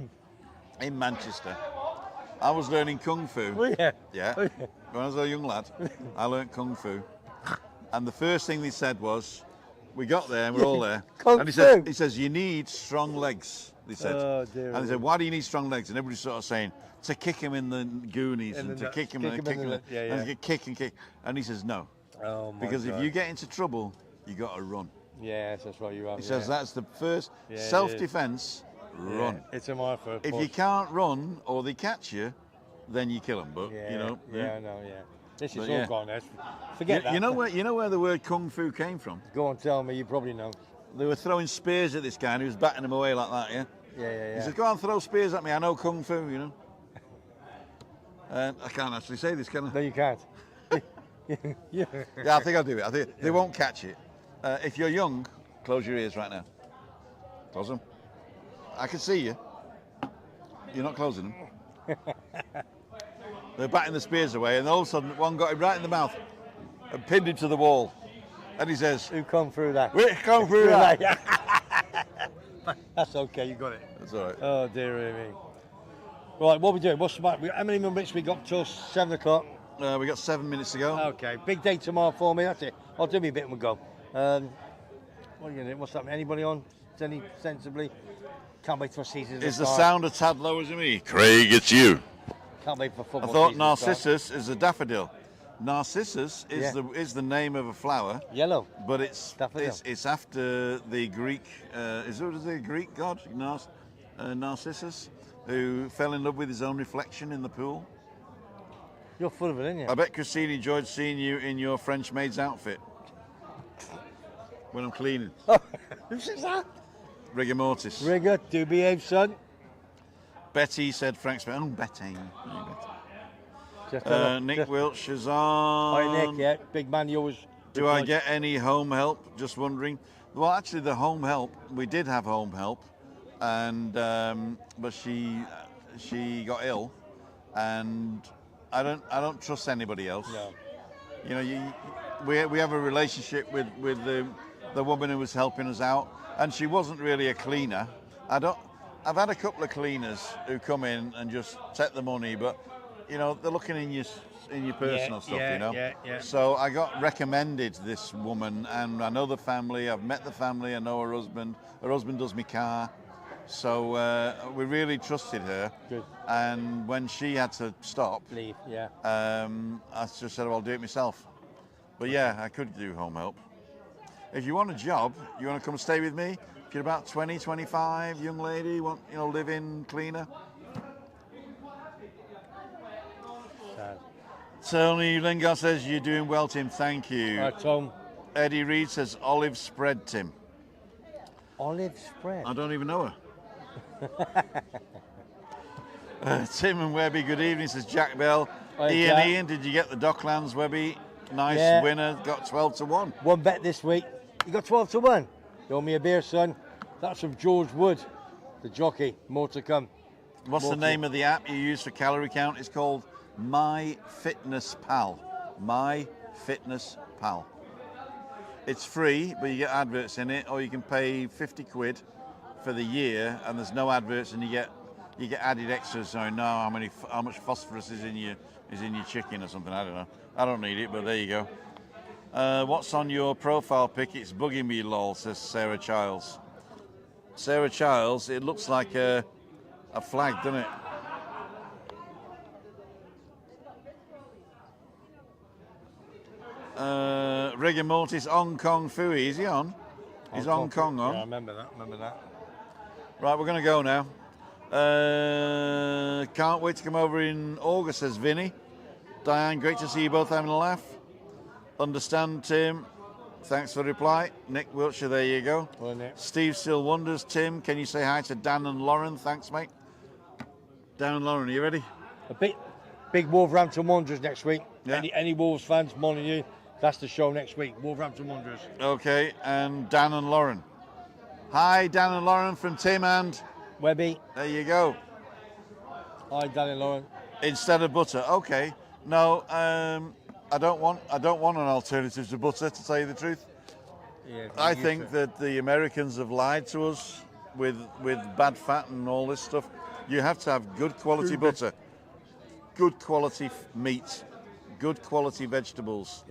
in Manchester, I was learning kung fu. Oh, yeah. Yeah. Oh, yeah. When I was a young lad, I learnt kung fu, and the first thing they said was, we got there and we're all there, Kung and fu. he says you need strong legs. They said, Oh, dear. and they said, why do you need strong legs? And everybody's sort of saying to kick him in the Goonies In and the to kick him kick and him kick in him, the- yeah, and yeah. kick and kick. And he says no, Oh my because God. if you get into trouble, you got to run. Yes, that's what you are. He says that's the first Yeah, it is. self-defense. Run. It's a mark for. If you can't run or they catch you, then you kill them. But Yeah, you know, Yeah, I know. Yeah. This is But all yeah. gone now. Forget that. you know where the word kung fu came from. Go on, tell me. You probably know. They were throwing spears at this guy and he was batting them away like that. Yeah. Yeah. He said, "Go on, throw spears at me. I know kung fu." You know. I can't actually say this, can I? No, you can't. yeah. Yeah, I think I'll do it. I think they won't catch it. If you're young, close your ears right now. Close them. I can see you. You're not closing them. They're batting the spears away, and all of a sudden, one got him right in the mouth and pinned him to the wall. And he says, Who come through that? "We come through that." That's okay. You got it. That's all right. Oh dear me. Right, what are we doing? How many more minutes we got till 7 o'clock? We got 7 minutes to go. Okay, big day tomorrow for me. That's it. I'll do me a bit and we'll go. What are you gonna do? What's happening? Anybody on? Any sensibly? Can't wait for seasons. Is the sound a tad lower than me? Craig, it's you. Can't wait for football. I thought season to start. Narcissus is a daffodil. Narcissus is Yeah. is the name of a flower, Yellow. but it's Daffodil. it's after the Greek is it the Greek god Narcissus, who fell in love with his own reflection in the pool. You're full of it, aren't you? I bet Christine enjoyed seeing you in your French maid's outfit when I'm cleaning. Who says that? Rigor mortis. Rigger, do behave, son. Betty said Frank's. Oh, Betty. Just Nick Wiltsh is on. Hi, Nick. Yeah, big man. You always. Do I get any home help? Just wondering. Well, actually, the home help, we did have home help, and but she got ill, and I don't trust anybody else. No. You know, we have a relationship with the woman who was helping us out, and she wasn't really a cleaner. I've had a couple of cleaners who come in and just take the money, but you know they're looking in your personal stuff, you know. Yeah. So I got recommended this woman, and I know the family. I've met the family. I know her husband. Her husband does my car, so we really trusted her. Good. And when she had to stop, Leave. Yeah. I just said, well, I'll do it myself. But yeah, I could do home help. If you want a job, you want to come stay with me? If you're about 20, 25, young lady, want live-in cleaner? Tony Lingard says, you're doing well, Tim. Thank you. All right, Tom. Eddie Reed says, olive spread, Tim. Olive spread. I don't even know her. Tim and Webby, good evening, says Jack Bell. Hi, Ian, Jack. Ian, did you get the Docklands, Webby? Nice winner, got 12 to 1. One bet this week. You got 12 to 1. You owe me a beer, son. That's from George Wood, the jockey. More to come. What's the name of the app you use for calorie count? It's called My Fitness Pal. My Fitness Pal. It's free, but you get adverts in it, or you can pay 50 quid for the year, and there's no adverts, and you get added extras. So know how much phosphorus is in your chicken or something. I don't know. I don't need it, but there you go. What's on your profile pic? It's bugging me, lol, says Sarah Childs. Sarah Childs, it looks like a flag, doesn't it? Rigor Mortis, Hong Kong Fooey. Is he on? Is Hong Kong on? Yeah, I remember that. Right, we're going to go now. Can't wait to come over in August, says Vinny. Diane, great to see you both having a laugh. Understand, Tim. Thanks for the reply. Nick Wiltshire, there you go. Well, Nick. Steve still wonders, Tim, can you say hi to Dan and Lauren? Thanks, mate. Dan and Lauren, are you ready? A big Wolverhampton Wanderers next week. Yeah. Any Wolves fans, morning you. That's the show next week. Wolverhampton Wanderers. Okay, and Dan and Lauren. Hi, Dan and Lauren from Tim and Webby. there you go. Hi, Danny Lauren. Instead of butter. Okay. No, I don't want an alternative to butter, to tell you the truth. Yeah, I think that the Americans have lied to us with bad fat and all this stuff. You have to have good quality butter, good quality meat, good quality vegetables,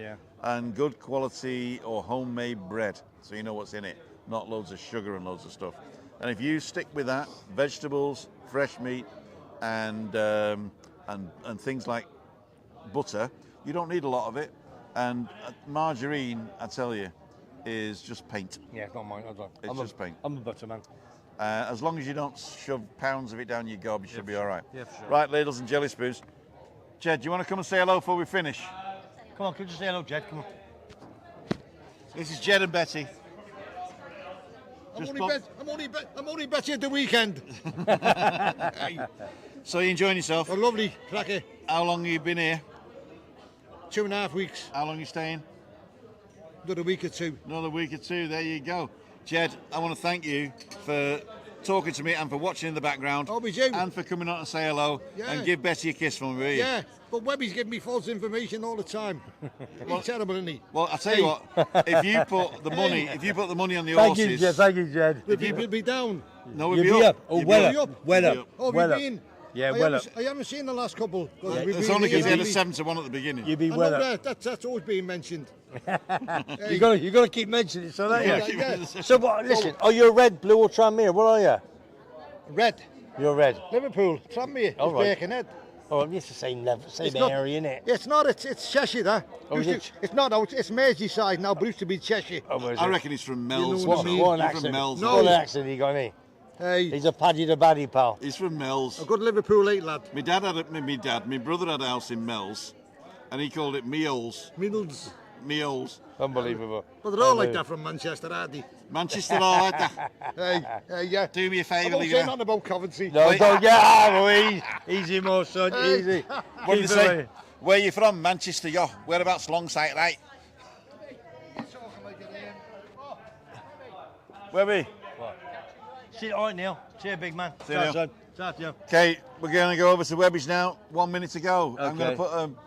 and good quality or homemade bread, so you know what's in it, not loads of sugar and loads of stuff. And if you stick with that, vegetables, fresh meat, and things like butter, you don't need a lot of it. And margarine, I tell you, is just paint. Yeah, it's not mine. It's just paint. I'm a butter man. As long as you don't shove pounds of it down your gob, you should be all right. Yeah, for sure. Right, ladles and jelly spoons. Jed, do you want to come and say hello before we finish? Come on, could you say hello, Jed? Come on. This is Jed and Betty. I'm only Betty at the weekend. So you enjoying yourself? A lovely cracker. How long have you been here? 2.5 weeks. How long are you staying? Another week or two. Another week or two, there you go. Jed, I want to thank you for talking to me and for watching in the background. Oh, we do. And for coming on to say hello and give Betty a kiss for me, will you? Yeah, but Webby's giving me false information all the time. He's terrible, isn't he? Well, I'll tell you what, if you put the money on the Thank horses... you, Jed. Thank you, Jed. We'll be down. No, we'll You'll be up. Oh, You'll be well up. up. Well up. Oh, Well we've up. been. Yeah, well up. I haven't seen the last couple. It's only because he had a 7-1 at the beginning. You'll be I well know up. that's always being mentioned. You got to keep mentioning it, so don't you? Yeah. So what? Listen, are you red, blue, or Tranmere? What are you? Red. You're red. Liverpool. Tranmere. All right. Birkenhead. Oh, it's the same level, same It's not- area, innit? It's not. It's Cheshire, that. Oh, is it? It's not. No, it's Merseyside now, but it used to be Cheshire. Oh, where's I it? reckon he's from Mells. what I mean? What an He's accent. from Mells. No. What an accent he got, me. Hey, He's a Paddy the Baddie, pal. He's from Mells. a good Liverpool 8 lad. My brother had a house in Mells, and he called it Meols. Middles. Meols. Unbelievable. But they're all like that from Manchester, aren't they? Manchester, all like that. Hey, yeah. Do me a I favour, won't leave say it. nothing about Coventry. No, Wait. don't get out, boy. Easy, more son, Hey. easy. What did Keep they it say? away. Where you from? Manchester, yo. Whereabouts Longsight, right? Where we? See, all right, Neil. See you, big man. See you, Neil. son. Ciao, Neil. Okay, we're going to go over to Webby's now. 1 minute to go. I'm Okay.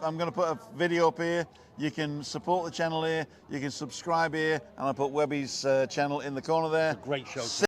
going to put a video up here. You can support the channel here. You can subscribe here, and I'll put Webby's channel in the corner there. Great show.